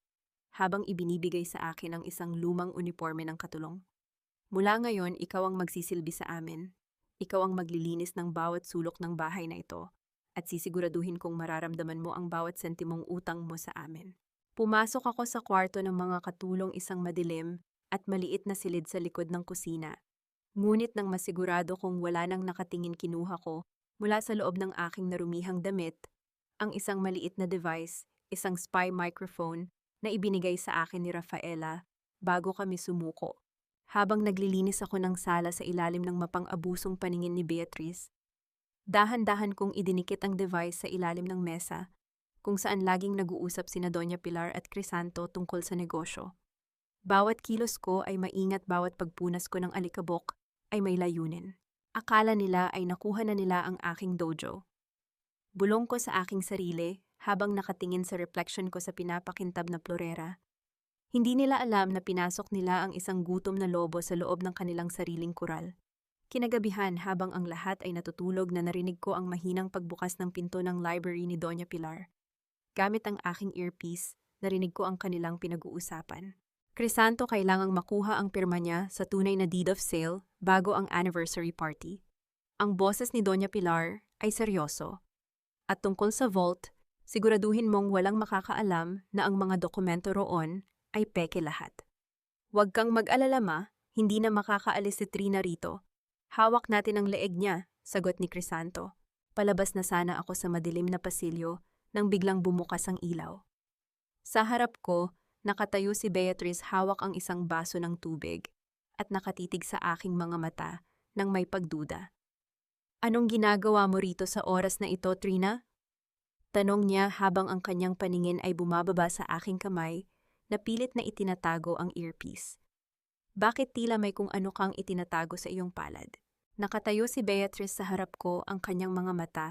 habang ibinibigay sa akin ang isang lumang uniforme ng katulong. Mula ngayon, ikaw ang magsisilbi sa amin. Ikaw ang maglilinis ng bawat sulok ng bahay na ito at sisiguraduhin kong mararamdaman mo ang bawat sentimong utang mo sa amin. Pumasok ako sa kwarto ng mga katulong, isang madilim at maliit na silid sa likod ng kusina. Ngunit nang masigurado kong wala nang nakatingin, kinuha ko mula sa loob ng aking narumihang damit ang isang maliit na device, isang spy microphone na ibinigay sa akin ni Rafaela bago kami sumuko. Habang naglilinis ako ng sala sa ilalim ng mapang-abusong paningin ni Beatrice, dahan-dahan kong idinikit ang device sa ilalim ng mesa kung saan laging nag-uusap sina Doña Pilar at Crisanto tungkol sa negosyo. Bawat kilos ko ay maingat, bawat pagpunas ko ng alikabok ay may layunin. Akala nila ay nakuha na nila ang aking dojo. Bulong ko sa aking sarili habang nakatingin sa reflection ko sa pinapakintab na florera. Hindi nila alam na pinasok nila ang isang gutom na lobo sa loob ng kanilang sariling kural. Kinagabihan, habang ang lahat ay natutulog, na narinig ko ang mahinang pagbukas ng pinto ng library ni Doña Pilar. Gamit ang aking earpiece, narinig ko ang kanilang pinag-uusapan. Crisanto kailangang makuha ang pirma niya sa tunay na deed of sale bago ang anniversary party. Ang boses ni Doña Pilar ay seryoso. At tungkol sa vault, siguraduhin mong walang makakaalam na ang mga dokumento roon ay peke lahat. Huwag kang mag-alala, Ma, hindi na makakaalis si Trina rito. Hawak natin ang leeg niya, sagot ni Crisanto. Palabas na sana ako sa madilim na pasilyo nang biglang bumukas ang ilaw. Sa harap ko, nakatayo si Beatrice, hawak ang isang baso ng tubig at nakatitig sa aking mga mata nang may pagduda. Anong ginagawa mo rito sa oras na ito, Trina? Tanong niya habang ang kanyang paningin ay bumababa sa aking kamay na pilit na itinatago ang earpiece. Bakit tila may kung ano kang itinatago sa iyong palad? Nakatayo si Beatrice sa harap ko, ang kanyang mga mata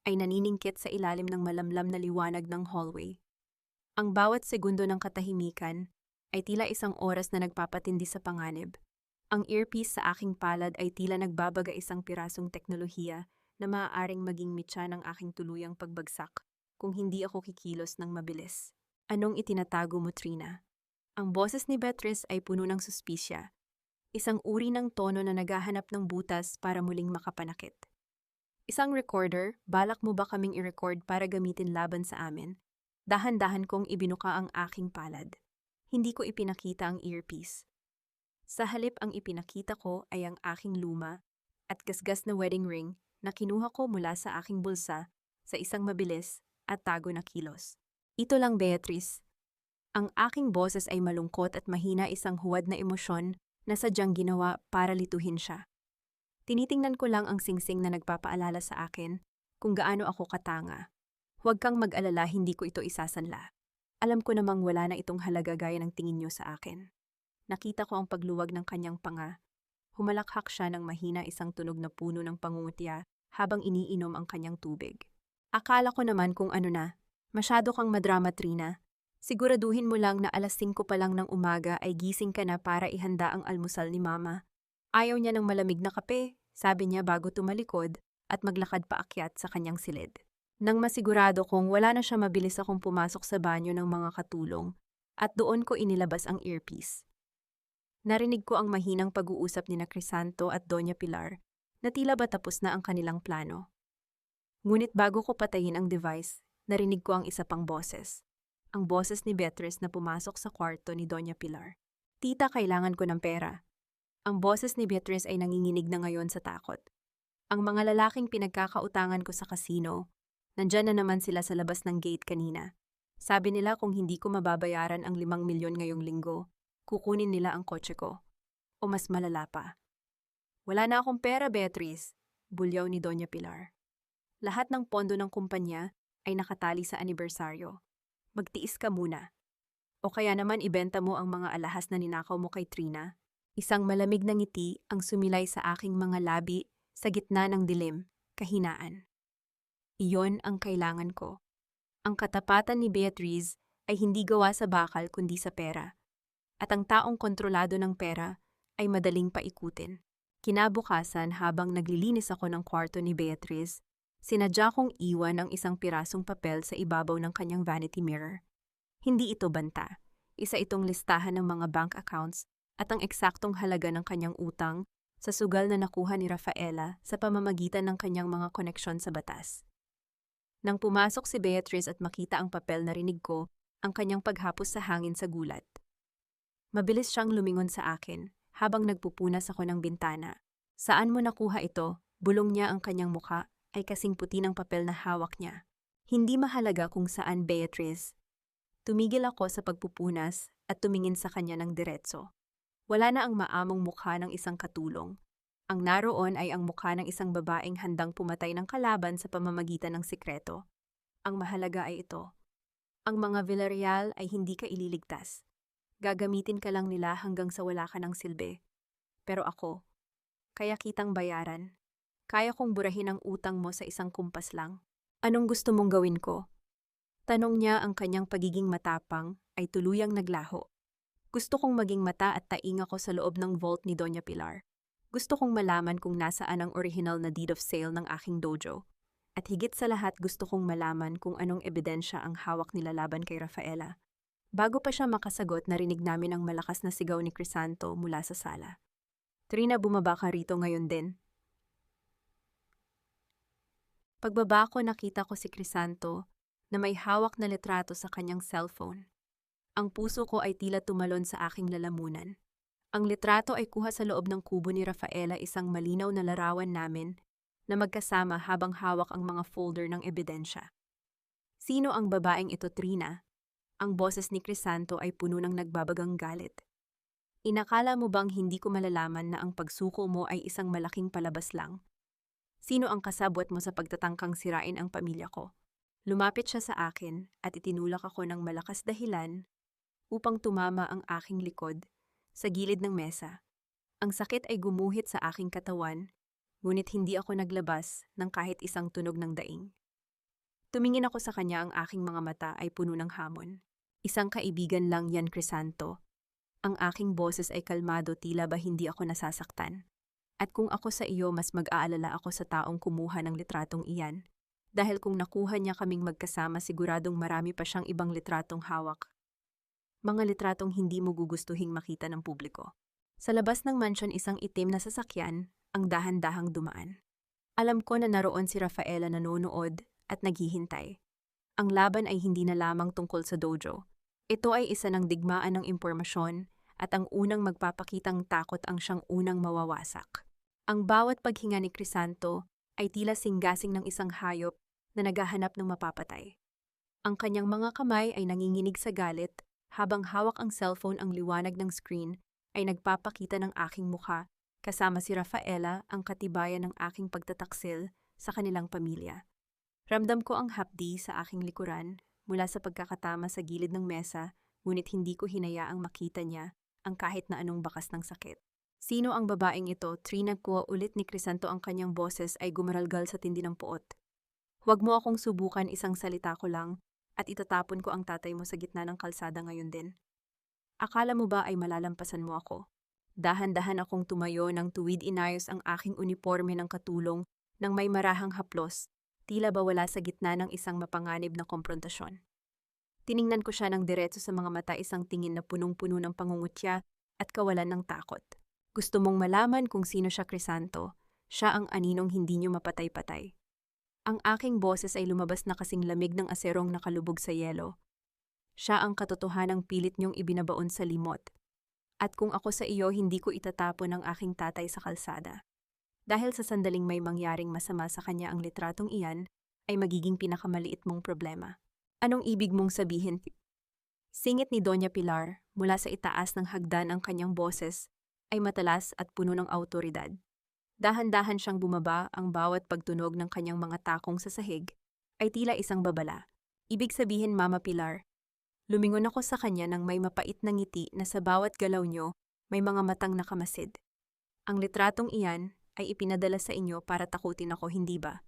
ay naniningkit sa ilalim ng malamlam na liwanag ng hallway. Ang bawat segundo ng katahimikan ay tila isang oras na nagpapatindi sa panganib. Ang earpiece sa aking palad ay tila nagbabaga, isang pirasong teknolohiya na maaaring maging mitya ng aking tuluyang pagbagsak kung hindi ako kikilos ng mabilis. Anong itinatago mo, Trina? Ang boses ni Beatrice ay puno ng suspisya, isang uri ng tono na naghahanap ng butas para muling makapanakit. Isang recorder, balak mo ba kaming i-record para gamitin laban sa amin? Dahan-dahan kong ibinuka ang aking palad. Hindi ko ipinakita ang earpiece. Sa halip, ang ipinakita ko ay ang aking luma at gasgas na wedding ring na kinuha ko mula sa aking bulsa sa isang mabilis at tago na kilos. Ito lang, Beatrice. Ang aking boses ay malungkot at mahina, isang huwad na emosyon na sadyang ginawa para lituhin siya. Tinitingnan ko lang ang singsing na nagpapaalala sa akin kung gaano ako katanga. Huwag kang mag-alala, hindi ko ito isasanla. Alam ko namang wala na itong halaga gaya ng tingin niyo sa akin. Nakita ko ang pagluwag ng kanyang panga. Humalakhak siya ng mahina, isang tunog na puno ng pangungutya habang iniinom ang kanyang tubig. Akala ko naman kung ano na. Masyado kang madrama, Trina. Siguraduhin mo lang na alas 5 pa lang ng umaga ay gising ka na para ihanda ang almusal ni Mama. Ayaw niya ng malamig na kape, sabi niya bago tumalikod at maglakad paakyat sa kanyang silid. Nang masigurado kong wala na siya, mabilis akong pumasok sa banyo ng mga katulong at doon ko inilabas ang earpiece. Narinig ko ang mahinang pag-uusap ni Crisanto at Doña Pilar na tila ba tapos na ang kanilang plano. Ngunit bago ko patayin ang device, narinig ko ang isa pang boses. Ang boses ni Beatrice na pumasok sa kwarto ni Doña Pilar. Tita, kailangan ko ng pera. Ang boses ni Beatrice ay nanginginig na ngayon sa takot. Ang mga lalaking pinagkakautangan ko sa kasino, nandyan na naman sila sa labas ng gate kanina. Sabi nila kung hindi ko mababayaran ang 5 milyon ngayong linggo, kukunin nila ang kotse ko. O mas malala pa. Wala na akong pera, Beatrice, bulyaw ni Doña Pilar. Lahat ng pondo ng kumpanya ay nakatali sa anibersaryo. Magtiis ka muna. O kaya naman ibenta mo ang mga alahas na ninakaw mo kay Trina. Isang malamig na ngiti ang sumilay sa aking mga labi sa gitna ng dilim, kahinaan. Iyon ang kailangan ko. Ang katapatan ni Beatrice ay hindi gawa sa bakal kundi sa pera. At ang taong kontrolado ng pera ay madaling paikutin. Kinabukasan, habang naglilinis ako ng kwarto ni Beatrice, sinadya kong iwan ang isang pirasong papel sa ibabaw ng kanyang vanity mirror. Hindi ito banta. Isa itong listahan ng mga bank accounts at ang eksaktong halaga ng kanyang utang sa sugal na nakuha ni Rafaela sa pamamagitan ng kanyang mga koneksyon sa batas. Nang pumasok si Beatrice at makita ang papel, narinig ko ang kanyang paghapos sa hangin sa gulat. Mabilis siyang lumingon sa akin habang nagpupunas ako ng bintana. Saan mo nakuha ito? Bulong niya, ang kanyang muka ay kasing puti ng papel na hawak niya. Hindi mahalaga kung saan, Beatrice. Tumigil ako sa pagpupunas at tumingin sa kanya ng diretso. Wala na ang maamong mukha ng isang katulong. Ang naroon ay ang mukha ng isang babaeng handang pumatay ng kalaban sa pamamagitan ng sikreto. Ang mahalaga ay ito. Ang mga Villarreal ay hindi ka ililigtas. Gagamitin ka lang nila hanggang sa wala ka ng silbi. Pero ako, kaya kitang bayaran. Kaya kong burahin ang utang mo sa isang kumpas lang. Anong gusto mong gawin ko? Tanong niya, ang kanyang pagiging matapang ay tuluyang naglaho. Gusto kong maging mata at taing ako sa loob ng vault ni Doña Pilar. Gusto kong malaman kung nasaan ang original na deed of sale ng aking dojo. At higit sa lahat, gusto kong malaman kung anong ebidensya ang hawak nila laban kay Rafaela. Bago pa siya makasagot, narinig namin ang malakas na sigaw ni Crisanto mula sa sala. Trina, bumaba ka rito ngayon din. Pagbaba ko, nakita ko si Crisanto na may hawak na litrato sa kanyang cellphone. Ang puso ko ay tila tumalon sa aking lalamunan. Ang litrato ay kuha sa loob ng kubo ni Rafaela, isang malinaw na larawan namin na magkasama habang hawak ang mga folder ng ebidensya. Sino ang babaeng ito, Trina? Ang boses ni Crisanto ay puno ng nagbabagang galit. Inakala mo bang hindi ko malalaman na ang pagsuko mo ay isang malaking palabas lang? Sino ang kasabwat mo sa pagtatangkang sirain ang pamilya ko? Lumapit siya sa akin at itinulak ako ng malakas dahilan upang tumama ang aking likod sa gilid ng mesa. Ang sakit ay gumuhit sa aking katawan, ngunit hindi ako naglabas ng kahit isang tunog ng daing. Tumingin ako sa kanya, ang aking mga mata ay puno ng hamon. Isang kaibigan lang yan, Crisanto. Ang aking boses ay kalmado, tila ba hindi ako nasasaktan. At kung ako sa iyo, mas mag-aalala ako sa taong kumuha ng litratong iyan. Dahil kung nakuha niya kaming magkasama, siguradong marami pa siyang ibang litratong hawak. Mga litratong hindi mo gugustuhing makita ng publiko. Sa labas ng mansyon, isang itim na sasakyan ang dahan-dahang dumaan. Alam ko na naroon si Rafaela, nanonood at naghihintay. Ang laban ay hindi na lamang tungkol sa dojo. Ito ay isa ng digmaan ng impormasyon at ang unang magpapakitang takot ang siyang unang mawawasak. Ang bawat paghinga ni Crisanto ay tila singgasing ng isang hayop na naghahanap ng mapapatay. Ang kanyang mga kamay ay nanginginig sa galit habang hawak ang cellphone. Ang liwanag ng screen ay nagpapakita ng aking mukha kasama si Rafaela, ang katibayan ng aking pagtataksil sa kanilang pamilya. Ramdam ko ang hapdi sa aking likuran mula sa pagkakatama sa gilid ng mesa, ngunit hindi ko hinayaang makita niya ang kahit na anong bakas ng sakit. Sino ang babaeng ito? Trina, ko ulit ni Crisanto, ang kanyang boses ay gumaralgal sa tindi ng puot. Huwag mo akong subukan, isang salita ko lang at itatapon ko ang tatay mo sa gitna ng kalsada ngayon din. Akala mo ba ay malalampasan mo ako? Dahan-dahan akong tumayo ng tuwid, inayos ang aking uniforme ng katulong nang may marahang haplos tila ba wala sa gitna ng isang mapanganib na komprontasyon. Tiningnan ko siya ng diretso sa mga mata, isang tingin na punong-puno ng pangungutya at kawalan ng takot. Gusto mong malaman kung sino siya, Crisanto? Siya ang aninong hindi niyo mapatay-patay. Ang aking boses ay lumabas na kasing lamig ng aserong nakalubog sa yelo. Siya ang katotohanang pilit niyong ibinabaon sa limot. At kung ako sa iyo, hindi ko itatapon ang aking tatay sa kalsada. Dahil sa sandaling may mangyaring masama sa kanya ang litratong iyan, ay magiging pinakamaliit mong problema. Anong ibig mong sabihin? Singit ni Doña Pilar, mula sa itaas ng hagdan ang kanyang boses, ay matalas at puno ng awtoridad. Dahan-dahan siyang bumaba, ang bawat pagtunog ng kanyang mga takong sa sahig, ay tila isang babala. Ibig sabihin, Mama Pilar, lumingon ako sa kanya ng may mapait na ngiti na sa bawat galaw niyo, may mga matang nakamasid. Ang litratong iyan ay ipinadala sa inyo para takutin ako, hindi ba?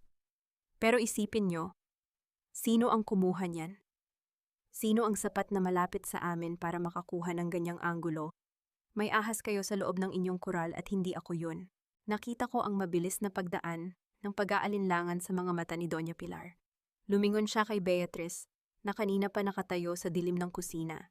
Pero isipin niyo, sino ang kumuha niyan? Sino ang sapat na malapit sa amin para makakuha ng ganyang anggulo? May ahas kayo sa loob ng inyong kural at hindi ako yun. Nakita ko ang mabilis na pagdaan ng pag-aalinlangan sa mga mata ni Doña Pilar. Lumingon siya kay Beatrice, na kanina pa nakatayo sa dilim ng kusina.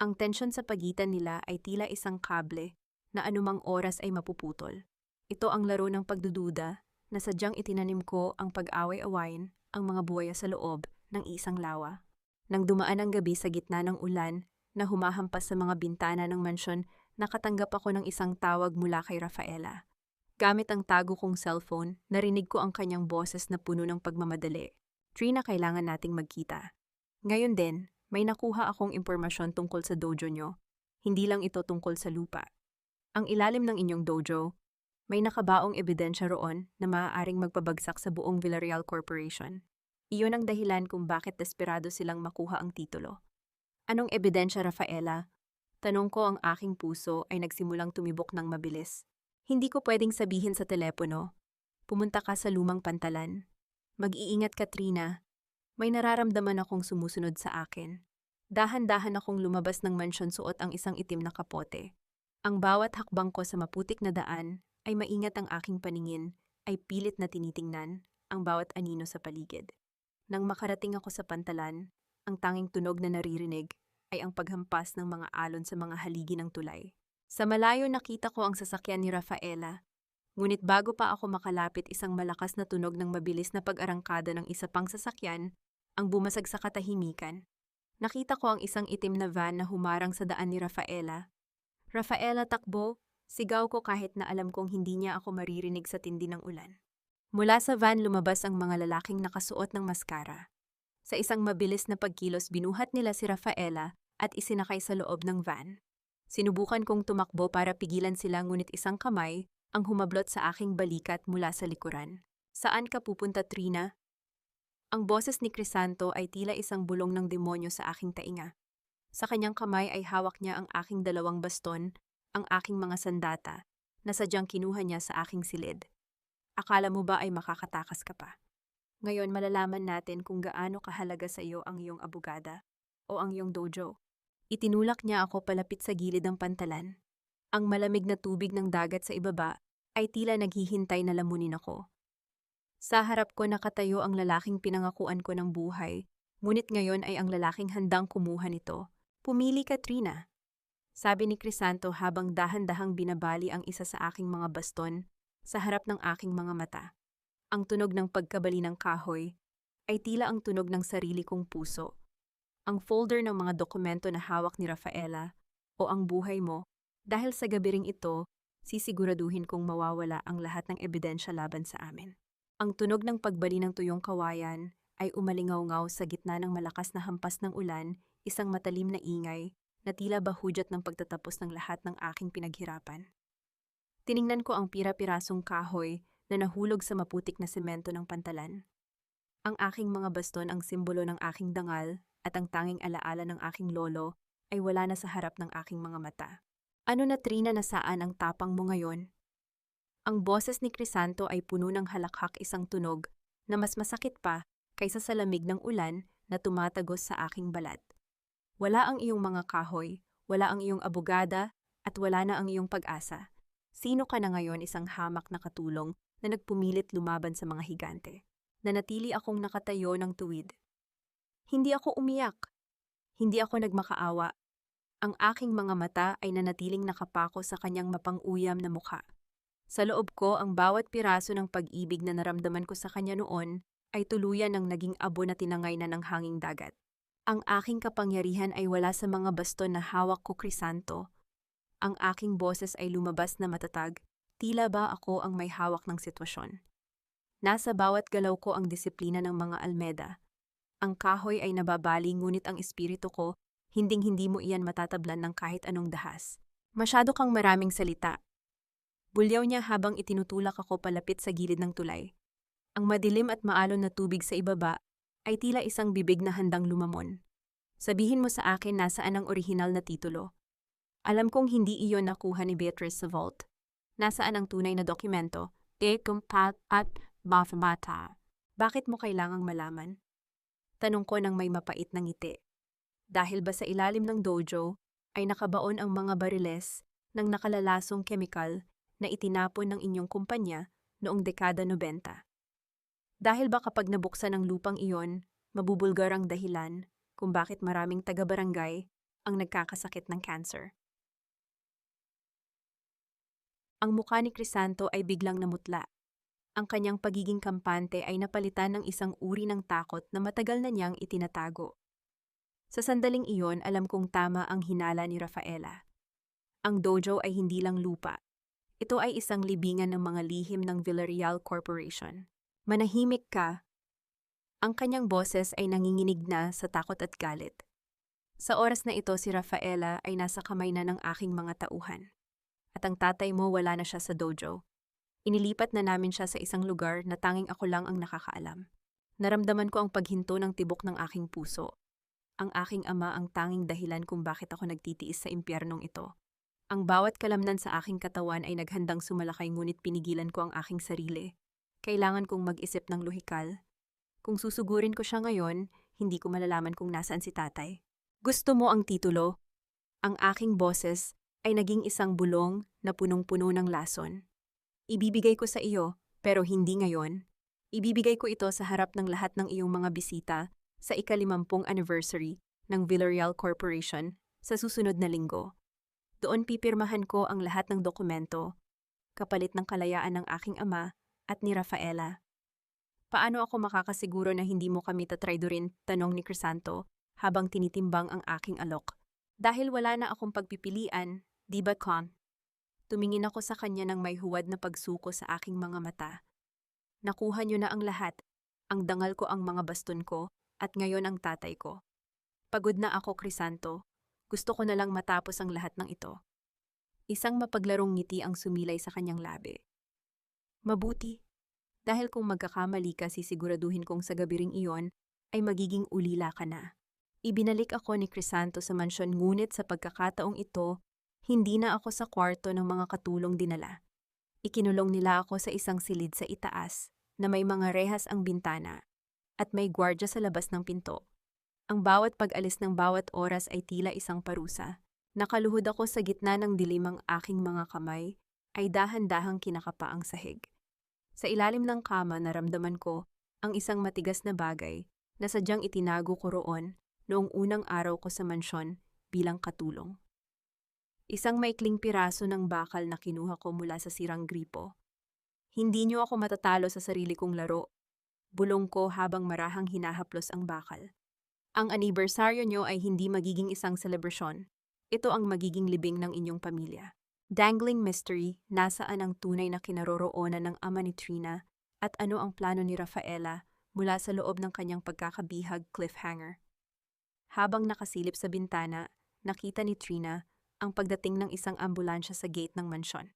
Ang tensyon sa pagitan nila ay tila isang kable na anumang oras ay mapuputol. Ito ang laro ng pagdududa na sadyang itinanim ko ang pag-away-awayin ang mga buwaya sa loob ng isang lawa. Nang dumaan ang gabi sa gitna ng ulan na humahampas sa mga bintana ng mansyon, nakatanggap ako ng isang tawag mula kay Rafaela. Gamit ang tago kong cellphone, narinig ko ang kanyang boses na puno ng pagmamadali. Trina, kailangan nating magkita. Ngayon din, may nakuha akong impormasyon tungkol sa dojo nyo. Hindi lang ito tungkol sa lupa. Ang ilalim ng inyong dojo, may nakabaong ebidensya roon na maaaring magpabagsak sa buong Villarreal Corporation. Iyon ang dahilan kung bakit desperado silang makuha ang titulo. Anong ebidensya, Rafaela? Tanong ko, ang aking puso ay nagsimulang tumibok ng mabilis. Hindi ko pwedeng sabihin sa telepono. Pumunta ka sa lumang pantalan. Mag-iingat ka, Trina. May nararamdaman akong sumusunod sa akin. Dahan-dahan akong lumabas ng mansyon, suot ang isang itim na kapote. Ang bawat hakbang ko sa maputik na daan ay maingat, ang aking paningin ay pilit na tinitingnan ang bawat anino sa paligid. Nang makarating ako sa pantalan, ang tanging tunog na naririnig ay ang paghampas ng mga alon sa mga haligi ng tulay. Sa malayo nakita ko ang sasakyan ni Rafaela, ngunit bago pa ako makalapit, isang malakas na tunog ng mabilis na pag-arangkada ng isa pang sasakyan ang bumasag sa katahimikan. Nakita ko ang isang itim na van na humarang sa daan ni Rafaela. Rafaela, takbo! Sigaw ko kahit na alam kong hindi niya ako maririnig sa tindi ng ulan. Mula sa van lumabas ang mga lalaking nakasuot ng maskara. Sa isang mabilis na pagkilos, binuhat nila si Rafaela at isinakay sa loob ng van. Sinubukan kong tumakbo para pigilan sila, ngunit isang kamay ang humablot sa aking balikat mula sa likuran. Saan ka pupunta, Trina? Ang boses ni Crisanto ay tila isang bulong ng demonyo sa aking tainga. Sa kanyang kamay ay hawak niya ang aking 2 baston, ang aking mga sandata, na sadyang kinuha niya sa aking silid. Akala mo ba ay makakatakas ka pa? Ngayon malalaman natin kung gaano kahalaga sa iyo ang iyong abogada o ang iyong dojo. Itinulak niya ako palapit sa gilid ng pantalan. Ang malamig na tubig ng dagat sa ibaba ay tila naghihintay na lamunin ako. Sa harap ko nakatayo ang lalaking pinangakuan ko ng buhay, ngunit ngayon ay ang lalaking handang kumuha nito. Pumili ka, Trina, sabi ni Crisanto habang dahan-dahang binabali ang isa sa aking mga baston sa harap ng aking mga mata. Ang tunog ng pagkabali ng kahoy ay tila ang tunog ng sarili kong puso. Ang folder ng mga dokumento na hawak ni Rafaela o ang buhay mo, dahil sa gabi ring ito, sisiguraduhin kong mawawala ang lahat ng ebidensya laban sa amin. Ang tunog ng pagbali ng tuyong kawayan ay umalingaw-ngaw sa gitna ng malakas na hampas ng ulan, isang matalim na ingay na tila bahudyat ng pagtatapos ng lahat ng aking pinaghirapan. Tiningnan ko ang pira-pirasong kahoy na nahulog sa maputik na semento ng pantalan. Ang aking mga baston ang simbolo ng aking dangal at ang tanging alaala ng aking lolo ay wala na sa harap ng aking mga mata. Ano na, Trina, nasaan ang tapang mo ngayon? Ang boses ni Crisanto ay puno ng halakhak, isang tunog na mas masakit pa kaysa sa lamig ng ulan na tumatagos sa aking balat. Wala ang iyong mga kahoy, wala ang iyong abogada, at wala na ang iyong pag-asa. Sino ka na ngayon, isang hamak na katulong na nagpumilit lumaban sa mga higante? Nanatili akong nakatayo ng tuwid. Hindi ako umiyak. Hindi ako nagmakaawa. Ang aking mga mata ay nanatiling nakapako sa kanyang mapang-uyam na mukha. Sa loob ko, ang bawat piraso ng pag-ibig na naramdaman ko sa kanya noon ay tuluyan ng naging abo na tinangay na ng hanging dagat. Ang aking kapangyarihan ay wala sa mga baston na hawak ko, Crisanto. Ang aking boses ay lumabas na matatag, tila ba ako ang may hawak ng sitwasyon. Nasa bawat galaw ko ang disiplina ng mga Almeda. Ang kahoy ay nababali ngunit ang espiritu ko, hinding-hindi mo iyan matatablan ng kahit anong dahas. Masyado kang maraming salita. Bulyaw niya habang itinutulak ako palapit sa gilid ng tulay. Ang madilim at maalon na tubig sa ibaba ay tila isang bibig na handang lumamon. Sabihin mo sa akin nasaan ang orihinal na titulo. Alam kong hindi iyon nakuha ni Beatrice sa vault. Nasaan ang tunay na dokumento? Kumpat at mata. Bakit mo kailangang malaman? Tanong ko ng may mapait na ngiti. Dahil ba sa ilalim ng dojo ay nakabaon ang mga bariles ng nakalalasong kemikal na itinapon ng inyong kumpanya noong dekada 90? Dahil ba kapag nabuksan ang lupang iyon, mabubulgar ang dahilan kung bakit maraming taga-barangay ang nagkakasakit ng cancer? Ang mukha ni Crisanto ay biglang namutla. Ang kanyang pagiging kampante ay napalitan ng isang uri ng takot na matagal na niyang itinatago. Sa sandaling iyon, alam kong tama ang hinala ni Rafaela. Ang dojo ay hindi lang lupa. Ito ay isang libingan ng mga lihim ng Villarreal Corporation. Manahimik ka. Ang kanyang boses ay nanginginig na sa takot at galit. Sa oras na ito, si Rafaela ay nasa kamay na ng aking mga tauhan. At ang tatay mo wala na siya sa dojo. Inilipat na namin siya sa isang lugar na tanging ako lang ang nakakaalam. Naramdaman ko ang paghinto ng tibok ng aking puso. Ang aking ama ang tanging dahilan kung bakit ako nagtitiis sa impyernong ito. Ang bawat kalamnan sa aking katawan ay naghandang sumalakay ngunit pinigilan ko ang aking sarili. Kailangan kong mag-isip ng lohikal. Kung susugurin ko siya ngayon, hindi ko malalaman kung nasaan si tatay. Gusto mo ang titulo? Ang aking boses ay naging isang bulong na punong-puno ng lason. Ibibigay ko sa iyo, pero hindi ngayon. Ibibigay ko ito sa harap ng lahat ng iyong mga bisita sa ika-50 anniversary ng Villarreal Corporation sa susunod na linggo. Doon pipirmahan ko ang lahat ng dokumento, kapalit ng kalayaan ng aking ama at ni Rafaela. Paano ako makakasiguro na hindi mo kami tatraydorin? Tanong ni Crisanto habang tinitimbang ang aking alok. Dahil wala na akong pagpipilian, di ba, Con? Tumingin ako sa kanya ng may huwad na pagsuko sa aking mga mata. Nakuha niyo na ang lahat. Ang dangal ko ang mga baston ko at ngayon ang tatay ko. Pagod na ako, Crisanto. Gusto ko na lang matapos ang lahat ng ito. Isang mapaglarong ngiti ang sumilay sa kanyang labi. Mabuti. Dahil kung magkakamali ka, sisiguraduhin kong sa gabiring iyon ay magiging ulila ka na. Ibinalik ako ni Crisanto sa mansyon ngunit sa pagkakataong ito, hindi na ako sa kwarto ng mga katulong dinala. Ikinulong nila ako sa isang silid sa itaas na may mga rehas ang bintana at may gwardya sa labas ng pinto. Ang bawat pag-alis ng bawat oras ay tila isang parusa. Nakaluhod ako sa gitna ng dilim, ang aking mga kamay ay dahan-dahang kinakapa ang sahig. Sa ilalim ng kama naramdaman ko ang isang matigas na bagay na sadyang itinago ko roon noong unang araw ko sa mansyon bilang katulong. Isang maikling piraso ng bakal na kinuha ko mula sa sirang gripo. Hindi niyo ako matatalo sa sarili kong laro. Bulong ko habang marahang hinahaplos ang bakal. Ang anibersaryo niyo ay hindi magiging isang selebrasyon. Ito ang magiging libing ng inyong pamilya. Dangling mystery, nasaan ang tunay na kinaroroonan ng ama ni Trina at ano ang plano ni Rafaela mula sa loob ng kanyang pagkakabihag cliffhanger. Habang nakasilip sa bintana, nakita ni Trina ang pagdating ng isang ambulansya sa gate ng mansyon.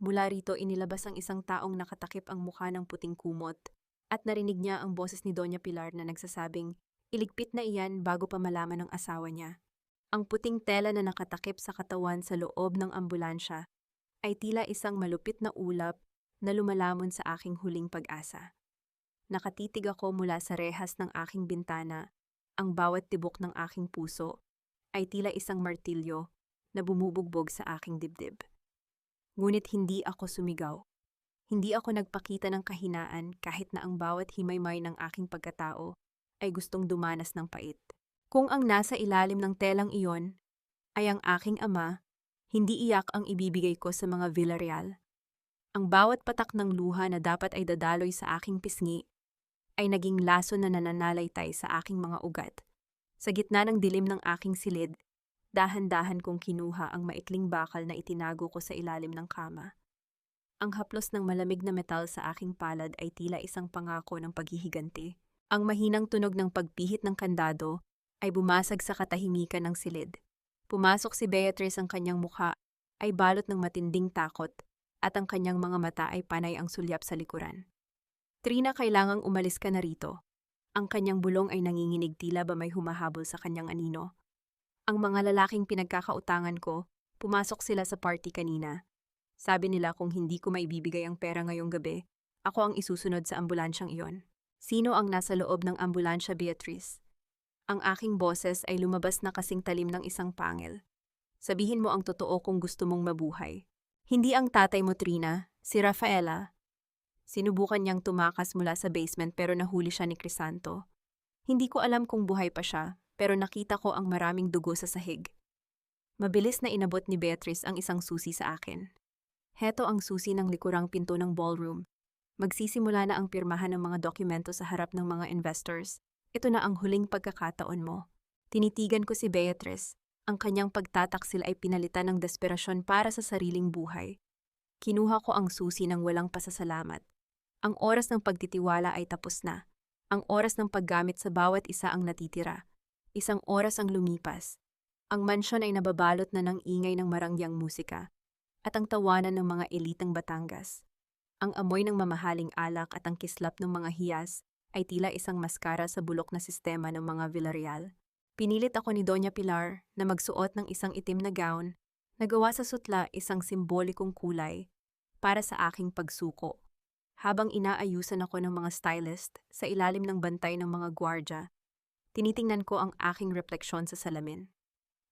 Mula rito inilabas ang isang taong nakatakip ang mukha ng puting kumot at narinig niya ang boses ni Doña Pilar na nagsasabing iligpit na iyan bago pa malaman ng asawa niya. Ang puting tela na nakatakip sa katawan sa loob ng ambulansya ay tila isang malupit na ulap na lumalamon sa aking huling pag-asa. Nakatitig ako mula sa rehas ng aking bintana, ang bawat tibok ng aking puso ay tila isang martilyo na bumubugbog sa aking dibdib. Ngunit hindi ako sumigaw. Hindi ako nagpakita ng kahinaan kahit na ang bawat himaymay ng aking pagkatao ay gustong dumanas ng pait. Kung ang nasa ilalim ng telang iyon ay ang aking ama, hindi iyak ang ibibigay ko sa mga Villarreal. Ang bawat patak ng luha na dapat ay dadaloy sa aking pisngi ay naging laso na nananalaytay sa aking mga ugat. Sa gitna ng dilim ng aking silid, dahan-dahan kong kinuha ang maikling bakal na itinago ko sa ilalim ng kama. Ang haplos ng malamig na metal sa aking palad ay tila isang pangako ng paghihiganti. Ang mahinang tunog ng pagpihit ng kandado ay bumasag sa katahimikan ng silid. Pumasok si Beatrice, ang kanyang mukha ay balot ng matinding takot at ang kanyang mga mata ay panay ang sulyap sa likuran. Trina, kailangang umalis ka na rito. Ang kanyang bulong ay nanginginig, tila ba may humahabol sa kanyang anino. Ang mga lalaking pinagkakautangan ko, pumasok sila sa party kanina. Sabi nila kung hindi ko maibibigay ang pera ngayong gabi, ako ang isusunod sa ambulansyang iyon. Sino ang nasa loob ng ambulansya, Beatrice? Ang aking boses ay lumabas na kasing talim ng isang pangil. Sabihin mo ang totoo kung gusto mong mabuhay. Hindi ang tatay mo, Trina, si Rafaela. Sinubukan niyang tumakas mula sa basement pero nahuli siya ni Crisanto. Hindi ko alam kung buhay pa siya, pero nakita ko ang maraming dugo sa sahig. Mabilis na inabot ni Beatrice ang isang susi sa akin. Heto ang susi ng likurang pinto ng ballroom. Magsisimula na ang pirmahan ng mga dokumento sa harap ng mga investors. Ito na ang huling pagkakataon mo. Tinitigan ko si Beatrice. Ang kanyang pagtataksil ay pinalitan ng desperasyon para sa sariling buhay. Kinuha ko ang susi ng walang pasasalamat. Ang oras ng pagtitiwala ay tapos na. Ang oras ng paggamit sa bawat isa ang natitira. Isang oras ang lumipas. Ang mansyon ay nababalot na ng ingay ng marangyang musika at ang tawanan ng mga elitang Batangas. Ang amoy ng mamahaling alak at ang kislap ng mga hiyas ay tila isang maskara sa bulok na sistema ng mga Villarreal. Pinilit ako ni Doña Pilar na magsuot ng isang itim na gown na gawa sa sutla, isang simbolikong kulay para sa aking pagsuko. Habang inaayusan ako ng mga stylist sa ilalim ng bantay ng mga gwardya, tinitingnan ko ang aking refleksyon sa salamin.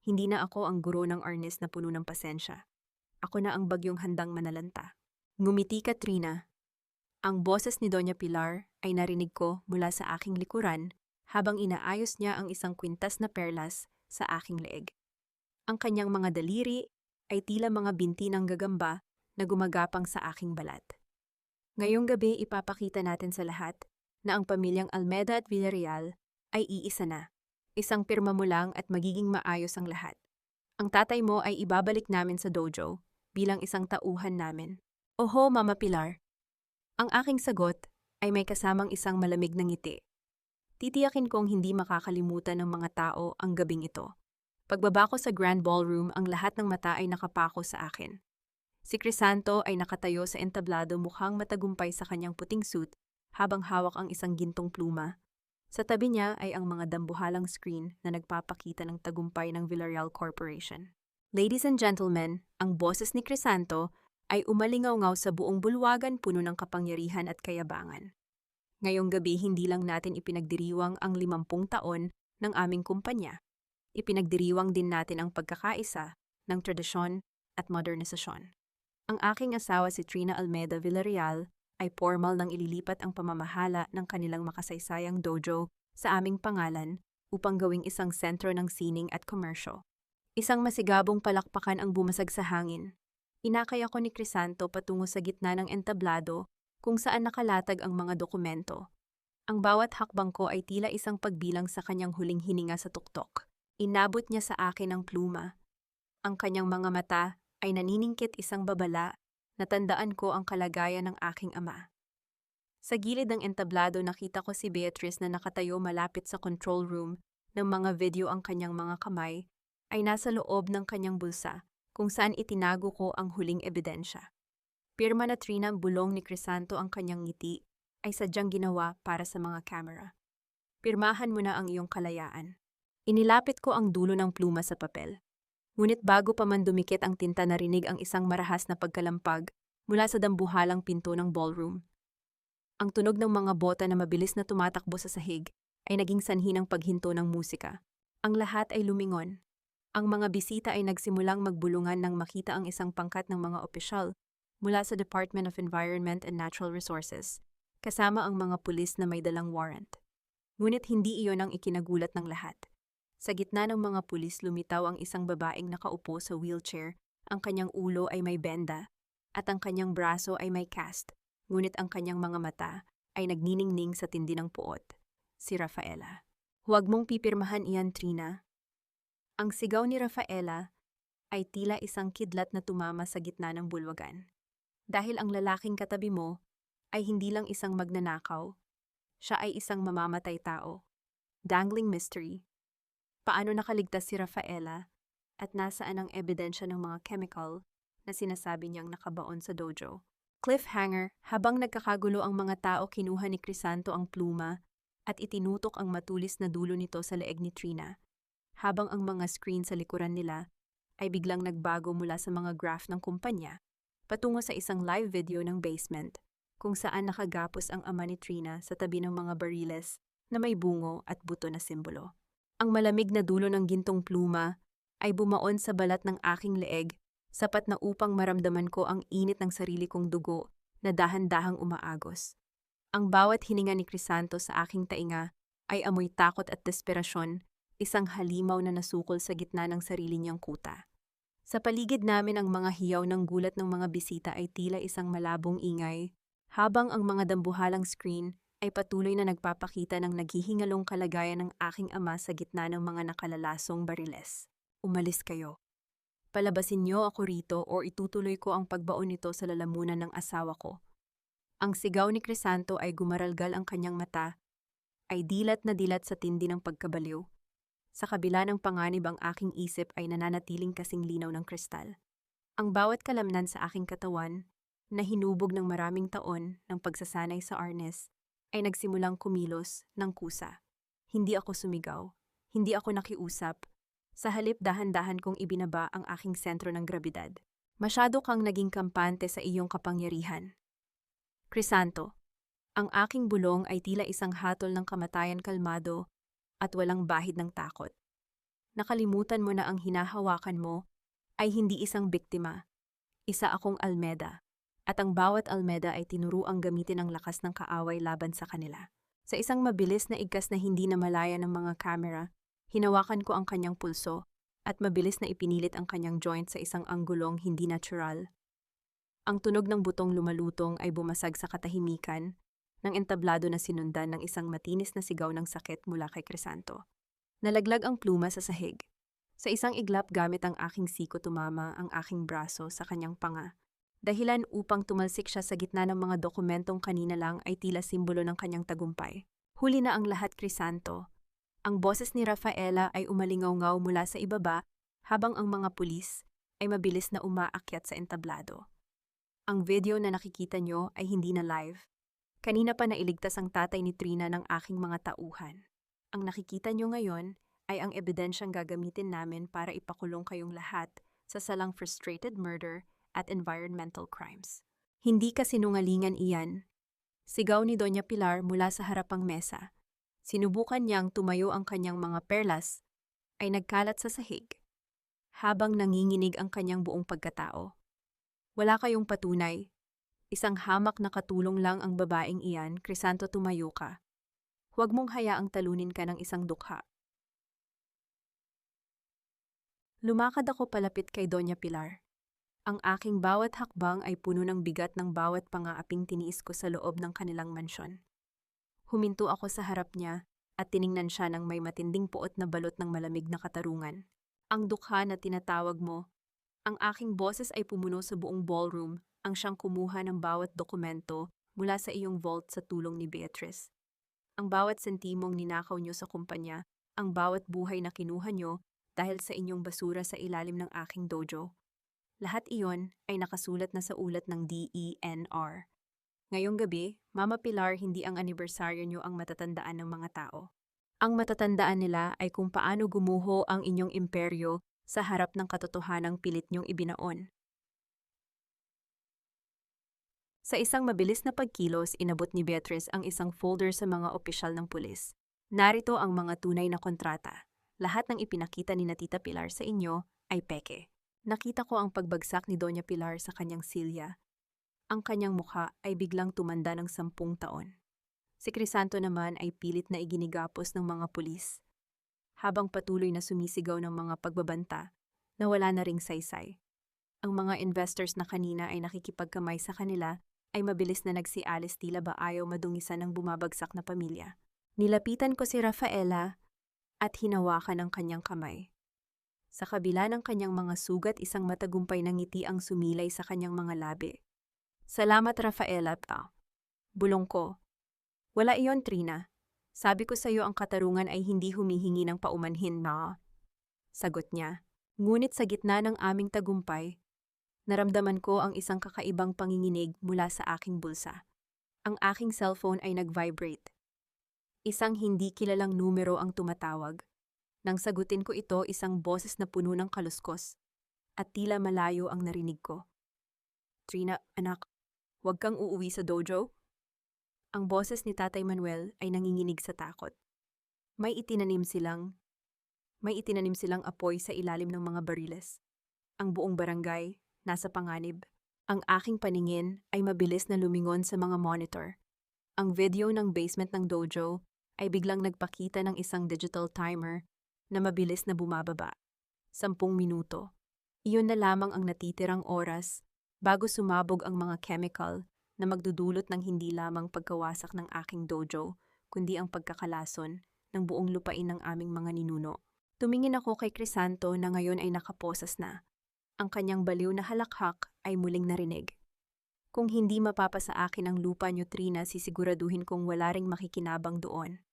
Hindi na ako ang guro ng arnis na puno ng pasensya. Ako na ang bagyong handang manalanta. Ngumiti ka, Trina. Ang boses ni Doña Pilar ay narinig ko mula sa aking likuran habang inaayos niya ang isang kwintas na perlas sa aking leeg. Ang kanyang mga daliri ay tila mga binti ng gagamba na gumagapang sa aking balat. Ngayong gabi ipapakita natin sa lahat na ang pamilyang Almeda at Villarreal ay iisa na. Isang pirma mo lang at magiging maayos ang lahat. Ang tatay mo ay ibabalik namin sa dojo bilang isang tauhan namin. Oho, Mama Pilar. Ang aking sagot ay may kasamang isang malamig na ngiti. Titiyakin kong hindi makakalimutan ng mga tao ang gabing ito. Pagbaba ko sa Grand Ballroom, ang lahat ng mata ay nakapako sa akin. Si Crisanto ay nakatayo sa entablado, mukhang matagumpay sa kanyang puting suit habang hawak ang isang gintong pluma. Sa tabi niya ay ang mga dambuhalang screen na nagpapakita ng tagumpay ng Villarreal Corporation. Ladies and gentlemen, ang boses ni Crisanto ay umalingaw-ngaw sa buong bulwagan, puno ng kapangyarihan at kayabangan. Ngayong gabi hindi lang natin ipinagdiriwang ang 50 taon ng aming kumpanya. Ipinagdiriwang din natin ang pagkakaisa ng tradisyon at modernisasyon. Ang aking asawa si Trina Almeda Villarreal ay formal nang ililipat ang pamamahala ng kanilang makasaysayang dojo sa aming pangalan upang gawing isang sentro ng sining at komersyo. Isang masigabong palakpakan ang bumasag sa hangin. Inakay ako ni Crisanto patungo sa gitna ng entablado kung saan nakalatag ang mga dokumento. Ang bawat hakbang ko ay tila isang pagbilang sa kanyang huling hininga sa tuktok. Inabot niya sa akin ang pluma. Ang kanyang mga mata ay naniningkit isang babala. Natandaan ko ang kalagayan ng aking ama. Sa gilid ng entablado nakita ko si Beatrice na nakatayo malapit sa control room ng mga video. Ang kanyang mga kamay ay nasa loob ng kanyang bulsa kung saan itinago ko ang huling ebidensya. Pirma na Trina, bulong ni Crisanto. Ang kanyang ngiti ay sadyang ginawa para sa mga camera. Pirmahan mo na ang iyong kalayaan. Inilapit ko ang dulo ng pluma sa papel. Ngunit bago pa man dumikit ang tinta, narinig ang isang marahas na pagkalampag mula sa dambuhalang pinto ng ballroom. Ang tunog ng mga bota na mabilis na tumatakbo sa sahig ay naging sanhi ng paghinto ng musika. Ang lahat ay lumingon. Ang mga bisita ay nagsimulang magbulungan nang makita ang isang pangkat ng mga opisyal mula sa Department of Environment and Natural Resources, kasama ang mga pulis na may dalang warrant. Ngunit hindi iyon ang ikinagulat ng lahat. Sa gitna ng mga pulis lumitaw ang isang babaeng nakaupo sa wheelchair, ang kanyang ulo ay may benda, at ang kanyang braso ay may cast, ngunit ang kanyang mga mata ay nagniningning sa tindi ng puot. Si Rafaela. Huwag mong pipirmahan iyan, Trina. Ang sigaw ni Rafaela ay tila isang kidlat na tumama sa gitna ng bulwagan. Dahil ang lalaking katabi mo ay hindi lang isang magnanakaw, siya ay isang mamamatay tao. Dangling mystery. Paano nakaligtas si Rafaela at nasaan ang ebidensya ng mga chemical na sinasabi niyang nakabaon sa dojo? Cliffhanger, habang nagkakagulo ang mga tao kinuha ni Crisanto ang pluma at itinutok ang matulis na dulo nito sa leeg ni Trina, habang ang mga screen sa likuran nila ay biglang nagbago mula sa mga graph ng kumpanya patungo sa isang live video ng basement kung saan nakagapos ang ama ni Trina sa tabi ng mga bariles na may bungo at buto na simbolo. Ang malamig na dulo ng gintong pluma ay bumaon sa balat ng aking leeg, sapat na upang maramdaman ko ang init ng sarili kong dugo na dahan-dahang umaagos. Ang bawat hininga ni Crisanto sa aking tainga ay amoy takot at desperasyon, isang halimaw na nasukol sa gitna ng sarili niyang kuta. Sa paligid namin ang mga hiyaw ng gulat ng mga bisita ay tila isang malabong ingay, habang ang mga dambuhalang screen ay patuloy na nagpapakita ng naghihingalong kalagayan ng aking ama sa gitna ng mga nakalalasong bariles. Umalis kayo. Palabasin niyo ako rito o itutuloy ko ang pagbaon nito sa lalamunan ng asawa ko. Ang sigaw ni Crisanto ay gumaralgal ang kanyang mata, ay dilat na dilat sa tindi ng pagkabaliw. Sa kabila ng panganib ang aking isip ay nananatiling kasing linaw ng kristal. Ang bawat kalamnan sa aking katawan, na hinubog ng maraming taon ng pagsasanay sa arnes, ay nagsimulang kumilos ng kusa. Hindi ako sumigaw, hindi ako nakiusap. Sa halip dahan-dahan kong ibinaba ang aking sentro ng grabidad. Masyado kang naging kampante sa iyong kapangyarihan. Crisanto, ang aking bulong ay tila isang hatol ng kamatayan kalmado at walang bahid ng takot. Nakalimutan mo na ang hinahawakan mo ay hindi isang biktima. Isa akong Almeda. At ang bawat Almeda ay tinuruang gamitin ang lakas ng kaaway laban sa kanila. Sa isang mabilis na igkas na hindi namalaya ng mga kamera, hinawakan ko ang kanyang pulso at mabilis na ipinilit ang kanyang joint sa isang anggulong hindi natural. Ang tunog ng butong lumalutong ay bumasag sa katahimikan ng entablado na sinundan ng isang matinis na sigaw ng sakit mula kay Crisanto. Nalaglag ang pluma sa sahig. Sa isang iglap gamit ang aking siko tumama ang aking braso sa kanyang panga. Dahilan upang tumalsik siya sa gitna ng mga dokumentong kanina lang ay tila simbolo ng kanyang tagumpay. Huli na ang lahat, Crisanto. Ang boses ni Rafaela ay umalingaw-ngaw mula sa ibaba habang ang mga pulis ay mabilis na umaakyat sa entablado. Ang video na nakikita nyo ay hindi na live. Kanina pa nailigtas ang tatay ni Trina ng aking mga tauhan. Ang nakikita nyo ngayon ay ang ebidensyang gagamitin namin para ipakulong kayong lahat sa salang frustrated murder at environmental crimes. Hindi kasinungalingan iyan. Sigaw ni Doña Pilar mula sa harapang mesa. Sinubukan niyang tumayo ang kanyang mga perlas ay nagkalat sa sahig, habang nanginginig ang kanyang buong pagkatao. Wala kayong patunay. Isang hamak na katulong lang ang babaeng iyan, Crisanto, tumayo ka. Huwag mong hayaang talunin ka ng isang dukha. Lumakad ako palapit kay Doña Pilar. Ang aking bawat hakbang ay puno ng bigat ng bawat pangaaping tiniis ko sa loob ng kanilang mansyon. Huminto ako sa harap niya at tiningnan siya ng may matinding puot na balot ng malamig na katarungan. Ang dukha na tinatawag mo, ang aking boses ay pumuno sa buong ballroom, ang siyang kumuha ng bawat dokumento mula sa iyong vault sa tulong ni Beatrice. Ang bawat sentimong ninakaw niyo sa kumpanya, ang bawat buhay na kinuha niyo dahil sa inyong basura sa ilalim ng aking dojo. Lahat iyon ay nakasulat na sa ulat ng DENR. Ngayong gabi, Mama Pilar, hindi ang anibersaryo niyo ang matatandaan ng mga tao. Ang matatandaan nila ay kung paano gumuho ang inyong imperyo sa harap ng katotohanang pilit niyong ibinaon. Sa isang mabilis na pagkilos, inabot ni Beatrice ang isang folder sa mga opisyal ng pulis. Narito ang mga tunay na kontrata. Lahat ng ipinakita ni Tita Pilar sa inyo ay peke. Nakita ko ang pagbagsak ni Doña Pilar sa kanyang silya Ang kanyang mukha ay biglang tumanda ng 10 taon. Si Crisanto naman ay pilit na iginigapos ng mga pulis, habang patuloy na sumisigaw ng mga pagbabanta na wala na ring saysay. Ang mga investors na kanina ay nakikipagkamay sa kanila ay mabilis na nagsialis tila ba ayaw madungisan ng bumabagsak na pamilya. Nilapitan ko si Rafaela at hinawakan ang kanyang kamay. Sa kabila ng kanyang mga sugat, isang matagumpay na ngiti ang sumilay sa kanyang mga labi. Salamat Rafaela pa. Bulong ko. Wala iyon, Trina. Sabi ko sa iyo ang katarungan ay hindi humihingi ng paumanhin na. Sagot niya. Ngunit sa gitna ng aming tagumpay, naramdaman ko ang isang kakaibang panginginig mula sa aking bulsa. Ang aking cellphone ay nag-vibrate. Isang hindi kilalang numero ang tumatawag. Nang sagutin ko ito, isang boses na puno ng kaluskos at tila malayo ang narinig ko. Trina, anak, huwag kang uuwi sa dojo? Ang boses ni Tatay Manuel ay nanginginig sa takot. May itinanim silang apoy sa ilalim ng mga bariles. Ang buong barangay nasa panganib. Ang aking paningin ay mabilis na lumingon sa mga monitor. Ang video ng basement ng dojo ay biglang nagpakita ng isang digital timer na mabilis na bumababa. 10 minuto. Iyon na lamang ang natitirang oras bago sumabog ang mga chemical na magdudulot ng hindi lamang pagkawasak ng aking dojo, kundi ang pagkakalason ng buong lupain ng aming mga ninuno. Tumingin ako kay Crisanto na ngayon ay nakaposas na. Ang kanyang baliw na halakhak ay muling narinig. Kung hindi mapapasa akin ang lupa niyo, Trina, sisiguraduhin kong wala ring makikinabang doon.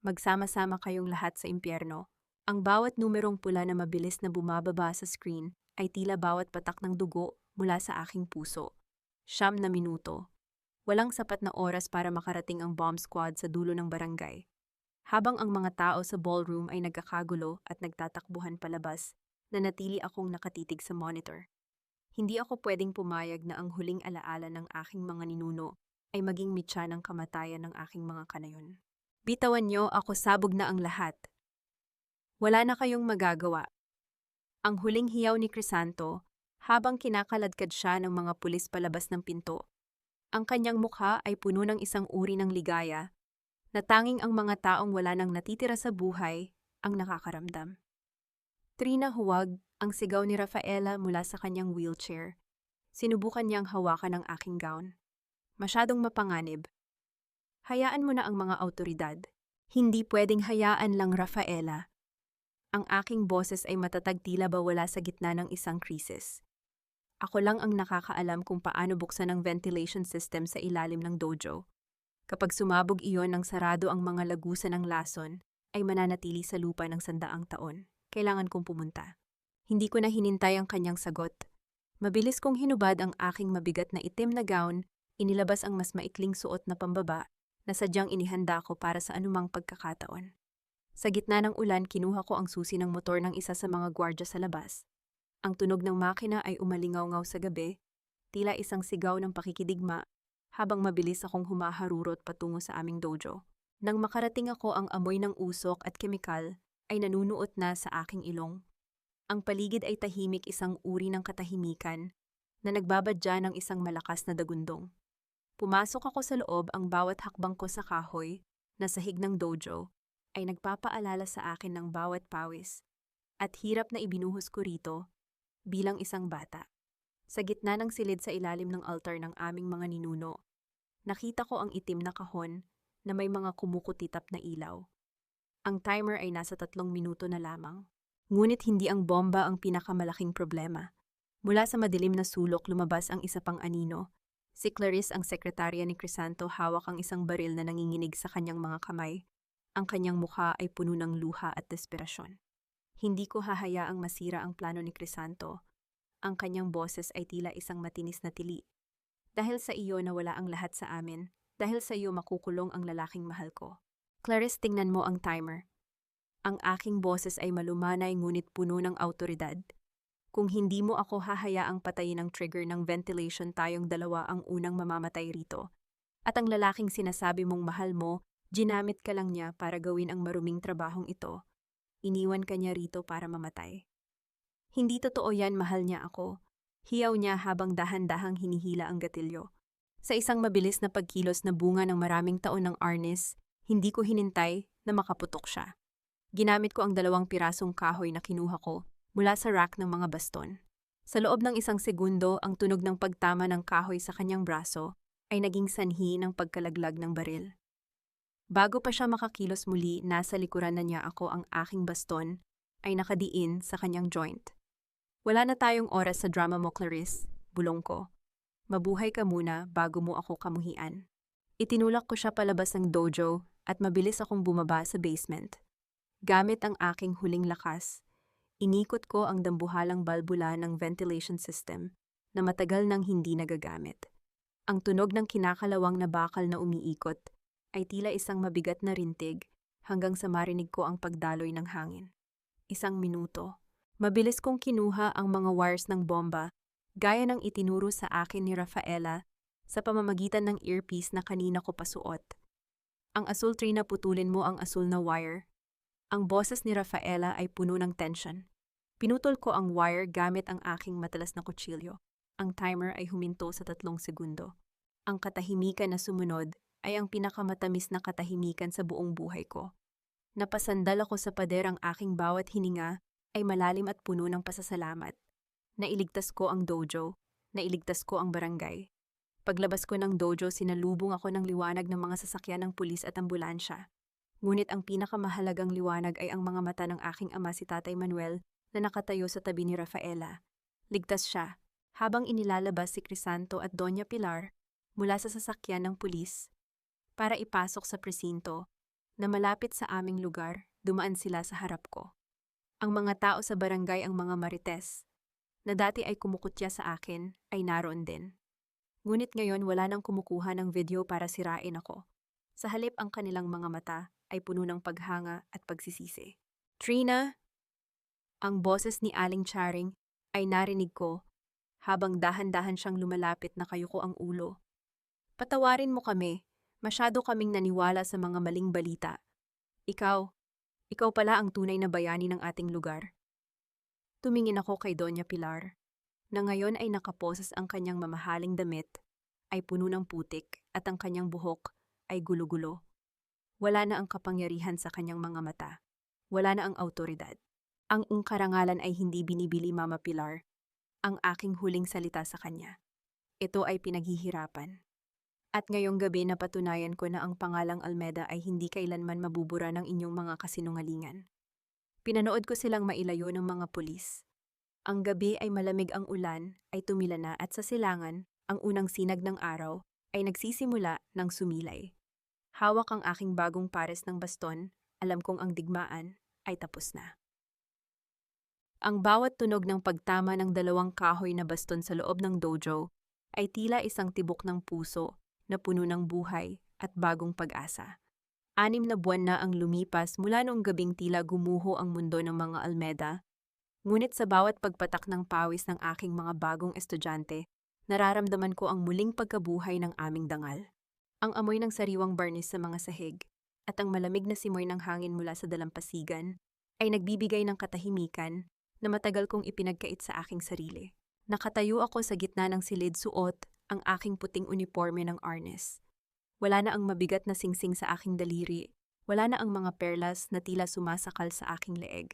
Magsama-sama kayong lahat sa impyerno. Ang bawat numerong pula na mabilis na bumababa sa screen ay tila bawat patak ng dugo mula sa aking puso. 9 na minuto. Walang sapat na oras para makarating ang bomb squad sa dulo ng barangay. Habang ang mga tao sa ballroom ay nagkakagulo at nagtatakbuhan palabas, nanatili akong nakatitig sa monitor. Hindi ako pwedeng pumayag na ang huling alaala ng aking mga ninuno ay maging mitya ng kamatayan ng aking mga kanayon. Bitawan niyo, ako, sabog na ang lahat. Wala na kayong magagawa. Ang huling hiyaw ni Crisanto habang kinakaladkad siya ng mga pulis palabas ng pinto. Ang kanyang mukha ay puno ng isang uri ng ligaya na tanging ang mga taong wala nang natitira sa buhay ang nakakaramdam. Trina, huwag, ang sigaw ni Rafaela mula sa kanyang wheelchair. Sinubukan niyang hawakan ang aking gown. Masyadong mapanganib. Hayaan mo na ang mga awtoridad. Hindi pwedeng hayaan lang, Rafaela. Ang aking boses ay matatag, tila ba wala sa gitna ng isang krisis. Ako lang ang nakakaalam kung paano buksan ang ventilation system sa ilalim ng dojo. Kapag sumabog iyon ng sarado ang mga lagusan ng lason, ay mananatili sa lupa ng 100 taon. Kailangan kong pumunta. Hindi ko na hinintay ang kanyang sagot. Mabilis kong hinubad ang aking mabigat na itim na gown, inilabas ang mas maikling suot na pambaba na sadyang inihanda ko para sa anumang pagkakataon. Sa gitna ng ulan, kinuha ko ang susi ng motor ng isa sa mga gwardya sa labas. Ang tunog ng makina ay umalingaw-ngaw sa gabi, tila isang sigaw ng pakikidigma, habang mabilis akong humaharurot patungo sa aming dojo. Nang makarating ako, ang amoy ng usok at kemikal ay nanunuot na sa aking ilong. Ang paligid ay tahimik, isang uri ng katahimikan na nagbabadya ng isang malakas na dagundong. Pumasok ako sa loob, ang bawat hakbang ko sa kahoy na sahig ng dojo ay nagpapaalala sa akin ng bawat pawis at hirap na ibinuhos ko rito bilang isang bata. Sa gitna ng silid sa ilalim ng altar ng aming mga ninuno, nakita ko ang itim na kahon na may mga kumukutitap na ilaw. Ang timer ay nasa 3 minuto na lamang. Ngunit hindi ang bomba ang pinakamalaking problema. Mula sa madilim na sulok lumabas ang isa pang anino. Si Clarice, ang sekretarya ni Crisanto, hawak ang isang baril na nanginginig sa kanyang mga kamay. Ang kanyang mukha ay puno ng luha at desperasyon. Hindi ko hahayaang masira ang plano ni Crisanto. Ang kanyang boses ay tila isang matinis na tili. Dahil sa iyo nawala ang lahat sa amin. Dahil sa iyo makukulong ang lalaking mahal ko. Clarice, tingnan mo ang timer. Ang aking boses ay malumanay ngunit puno ng awtoridad. Kung hindi mo ako hahayaang patayin ang trigger ng ventilation, tayong dalawa ang unang mamamatay rito. At ang lalaking sinasabi mong mahal mo, ginamit ka lang niya para gawin ang maruming trabahong ito. Iniwan ka niya rito para mamatay. Hindi totoo yan, mahal niya ako. Hiyaw niya habang dahan-dahang hinihila ang gatilyo. Sa isang mabilis na pagkilos na bunga ng maraming taon ng arnis, hindi ko hinintay na makaputok siya. Ginamit ko ang 2 pirasong kahoy na kinuha ko mula sa rack ng mga baston. Sa loob ng 1 segundo, ang tunog ng pagtama ng kahoy sa kanyang braso ay naging sanhi ng pagkalaglag ng baril. Bago pa siya makakilos muli, nasa likuran na niya ako, ang aking baston ay nakadiin sa kanyang joint. Wala na tayong oras sa drama mo, Clarice, bulong ko. Mabuhay ka muna bago mo ako kamuhian. Itinulak ko siya palabas ng dojo at mabilis akong bumaba sa basement. Gamit ang aking huling lakas, inikot ko ang dambuhalang balbula ng ventilation system na matagal nang hindi nagagamit. Ang tunog ng kinakalawang na bakal na umiikot ay tila isang mabigat na rintig hanggang sa marinig ko ang pagdaloy ng hangin. 1 minuto. Mabilis kong kinuha ang mga wires ng bomba gaya ng itinuro sa akin ni Rafaela sa pamamagitan ng earpiece na kanina ko pasuot. Ang asul, Trina, putulin mo ang asul na wire. Ang boses ni Rafaela ay puno ng tension. Pinutol ko ang wire gamit ang aking matalas na kutsilyo. Ang timer ay huminto sa 3 segundo. Ang katahimikan na sumunod ay ang pinakamatamis na katahimikan sa buong buhay ko. Napasandal ako sa pader, ang aking bawat hininga ay malalim at puno ng pasasalamat. Nailigtas ko ang dojo, nailigtas ko ang barangay. Paglabas ko ng dojo, sinalubong ako ng liwanag ng mga sasakyan ng pulis at ambulansya. Ngunit ang pinakamahalagang liwanag ay ang mga mata ng aking ama, si Tatay Manuel, na nakatayo sa tabi ni Rafaela. Ligtas siya, habang inilalabas si Crisanto at Doña Pilar mula sa sasakyan ng pulis para ipasok sa presinto na malapit sa aming lugar. Dumaan sila sa harap ko. Ang mga tao sa barangay, ang mga marites, na dati ay kumukutya sa akin, ay naroon din. Ngunit ngayon wala nang kumukuha ng video para sirain ako. Sa halip, ang kanilang mga mata ay puno ng paghanga at pagsisisi. Trina! Ang boses ni Aling Charing ay narinig ko habang dahan-dahan siyang lumalapit na kayuko ang ulo. Patawarin mo kami, masyado kaming naniwala sa mga maling balita. Ikaw pala ang tunay na bayani ng ating lugar. Tumingin ako kay Doña Pilar, na ngayon ay nakaposes, ang kanyang mamahaling damit ay puno ng putik at ang kanyang buhok ay gulo-gulo. Wala na ang kapangyarihan sa kanyang mga mata. Wala na ang awtoridad. Ang karangalan ay hindi binibili, Mama Pilar. Ang aking huling salita sa kanya. Ito ay pinaghihirapan. At ngayong gabi napatunayan ko na ang pangalang Almeda ay hindi kailanman mabubura ng inyong mga kasinungalingan. Pinanood ko silang mailayo ng mga pulis. Ang gabi ay malamig, ang ulan ay tumila na at sa silangan, ang unang sinag ng araw ay nagsisimula ng sumilay. Hawak ang aking bagong pares ng baston, alam kong ang digmaan ay tapos na. Ang bawat tunog ng pagtama ng 2 kahoy na baston sa loob ng dojo ay tila isang tibok ng puso na puno ng buhay at bagong pag-asa. 6 na buwan na ang lumipas mula noong gabing tila gumuho ang mundo ng mga Almeda. Ngunit sa bawat pagpatak ng pawis ng aking mga bagong estudyante, nararamdaman ko ang muling pagkabuhay ng aming dangal. Ang amoy ng sariwang barnis sa mga sahig at ang malamig na simoy ng hangin mula sa dalampasigan ay nagbibigay ng katahimikan na matagal kong ipinagkait sa aking sarili. Nakatayo ako sa gitna ng silid, suot ang aking puting uniforme ng arnes. Wala na ang mabigat na singsing sa aking daliri. Wala na ang mga perlas na tila sumasakal sa aking leeg.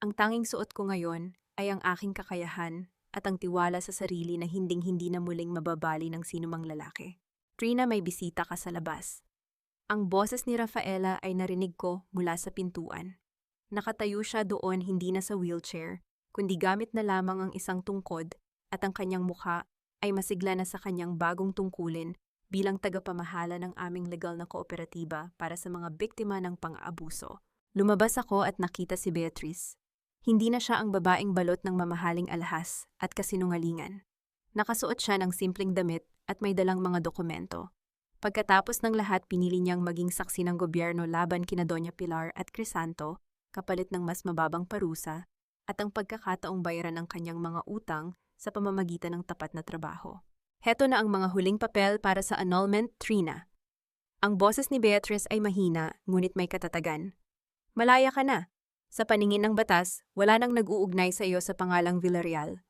Ang tanging suot ko ngayon ay ang aking kakayahan at ang tiwala sa sarili na hinding-hindi na muling mababali ng sinumang lalaki. Trina, may bisita ka sa labas. Ang boses ni Rafaela ay narinig ko mula sa pintuan. Nakatayo siya doon, hindi na sa wheelchair, kundi gamit na lamang ang isang tungkod at ang kanyang mukha ay masigla na sa kanyang bagong tungkulin bilang tagapamahala ng aming legal na kooperatiba para sa mga biktima ng pang-aabuso. Lumabas ako at nakita si Beatrice. Hindi na siya ang babaeng balot ng mamahaling alahas at kasinungalingan. Nakasuot siya ng simpleng damit at may dalang mga dokumento. Pagkatapos ng lahat, pinili niyang maging saksi ng gobyerno laban kina Doña Pilar at Crisanto, kapalit ng mas mababang parusa at ang pagkakataong bayaran ng kanyang mga utang sa pamamagitan ng tapat na trabaho. Heto na ang mga huling papel para sa annulment, Trina. Ang boses ni Beatrice ay mahina, ngunit may katatagan. Malaya ka na. Sa paningin ng batas, wala nang nag-uugnay sa iyo sa pangalang Villarreal.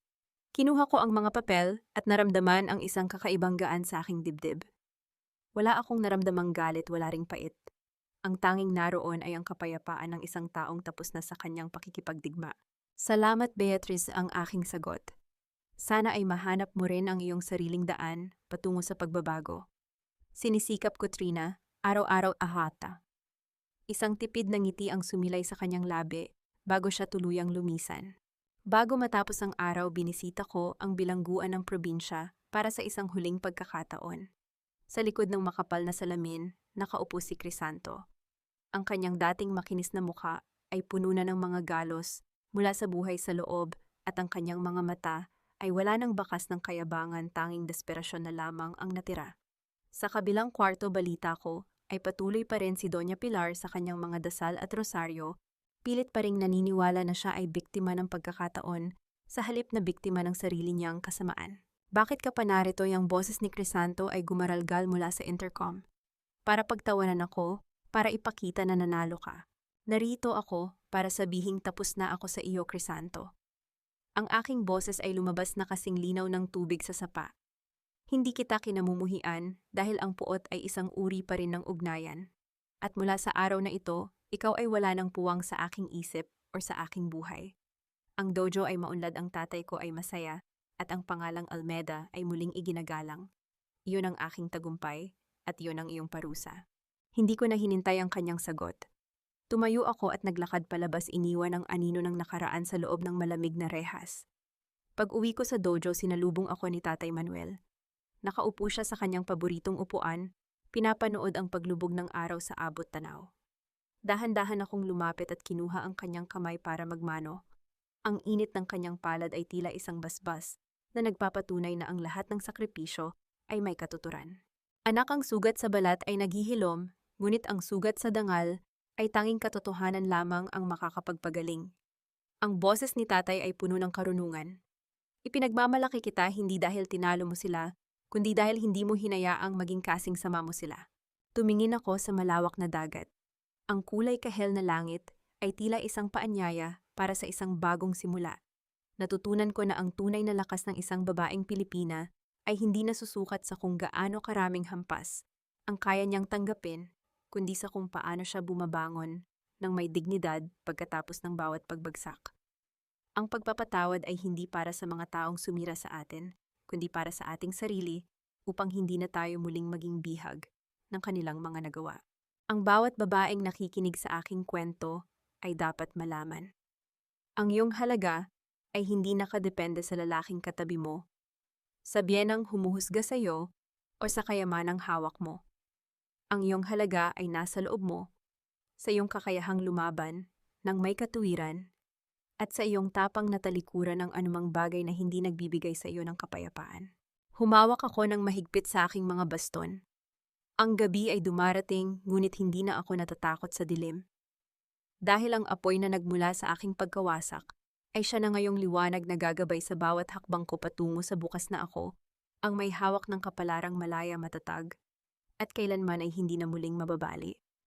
Kinuha ko ang mga papel at naramdaman ang isang kakaibang gaan sa aking dibdib. Wala akong naramdamang galit, wala ring pait. Ang tanging naroon ay ang kapayapaan ng isang taong tapos na sa kanyang pakikipagdigma. Salamat, Beatrice, ang aking sagot. Sana ay mahanap mo rin ang iyong sariling daan patungo sa pagbabago. Sinisikap ko, Trina, araw-araw ahata. Isang tipid na ngiti ang sumilay sa kanyang labi bago siya tuluyang lumisan. Bago matapos ang araw, binisita ko ang bilangguan ng probinsya para sa isang huling pagkakataon. Sa likod ng makapal na salamin, nakaupo si Crisanto. Ang kanyang dating makinis na muka ay puno na ng mga galos mula sa buhay sa loob at ang kanyang mga mata ay wala ng bakas ng kayabangan, tanging desperasyon na lamang ang natira. Sa kabilang kwarto, balita ko, ay patuloy pa rin si Doña Pilar sa kanyang mga dasal at rosaryo, pilit pa ring naniniwala na siya ay biktima ng pagkakataon sa halip na biktima ng sarili niyang kasamaan. Bakit ka pa narito? Yung boses ni Crisanto ay gumaralgal mula sa intercom. Para pagtawanan ako, para ipakita na nanalo ka. Narito ako para sabihing tapos na ako sa iyo, Crisanto. Ang aking boses ay lumabas na kasing linaw ng tubig sa sapa. Hindi kita kinamumuhian dahil ang puot ay isang uri pa rin ng ugnayan. At mula sa araw na ito, ikaw ay wala ng puwang sa aking isip o sa aking buhay. Ang dojo ay maunlad, ang tatay ko ay masaya, at ang pangalang Almeda ay muling iginagalang. Iyon ang aking tagumpay, at iyon ang iyong parusa. Hindi ko na hinintay ang kanyang sagot. Tumayo ako at naglakad palabas, iniwan ang anino ng nakaraan sa loob ng malamig na rehas. Pag-uwi ko sa dojo, sinalubong ako ni Tatay Manuel. Nakaupo siya sa kanyang paboritong upuan, pinapanood ang paglubog ng araw sa abot tanaw. Dahan-dahan akong lumapit at kinuha ang kanyang kamay para magmano. Ang init ng kanyang palad ay tila isang basbas na nagpapatunay na ang lahat ng sakripisyo ay may katuturan. Anak, ang sugat sa balat ay naghihilom, ngunit ang sugat sa dangal ay tanging katotohanan lamang ang makakapagpagaling. Ang boses ni tatay ay puno ng karunungan. Ipinagmamalaki kita hindi dahil tinalo mo sila, kundi dahil hindi mo hinayaang maging kasing sama mo sila. Tumingin ako sa malawak na dagat. Ang kulay kahel na langit ay tila isang paanyaya para sa isang bagong simula. Natutunan ko na ang tunay na lakas ng isang babaeng Pilipina ay hindi nasusukat sa kung gaano karaming hampas ang kaya niyang tanggapin, kundi sa kung paano siya bumabangon ng may dignidad pagkatapos ng bawat pagbagsak. Ang pagpapatawad ay hindi para sa mga taong sumira sa atin, kundi para sa ating sarili upang hindi na tayo muling maging bihag ng kanilang mga nagawa. Ang bawat babaeng nakikinig sa aking kwento ay dapat malaman. Ang iyong halaga ay hindi nakadepende sa lalaking katabi mo, sa biyenang humuhusga sa iyo, o sa kayamanang hawak mo. Ang iyong halaga ay nasa loob mo, sa iyong kakayahang lumaban ng may katuwiran, at sa iyong tapang na talikuran ng anumang bagay na hindi nagbibigay sa iyo ng kapayapaan. Humawak ako ng mahigpit sa aking mga baston. Ang gabi ay dumarating, ngunit hindi na ako natatakot sa dilim. Dahil ang apoy na nagmula sa aking pagkawasak ay siya na ngayong liwanag na gagabay sa bawat hakbang ko patungo sa bukas na ako, ang may hawak ng kapalarang malaya, matatag, at kailanman ay hindi na muling mababali.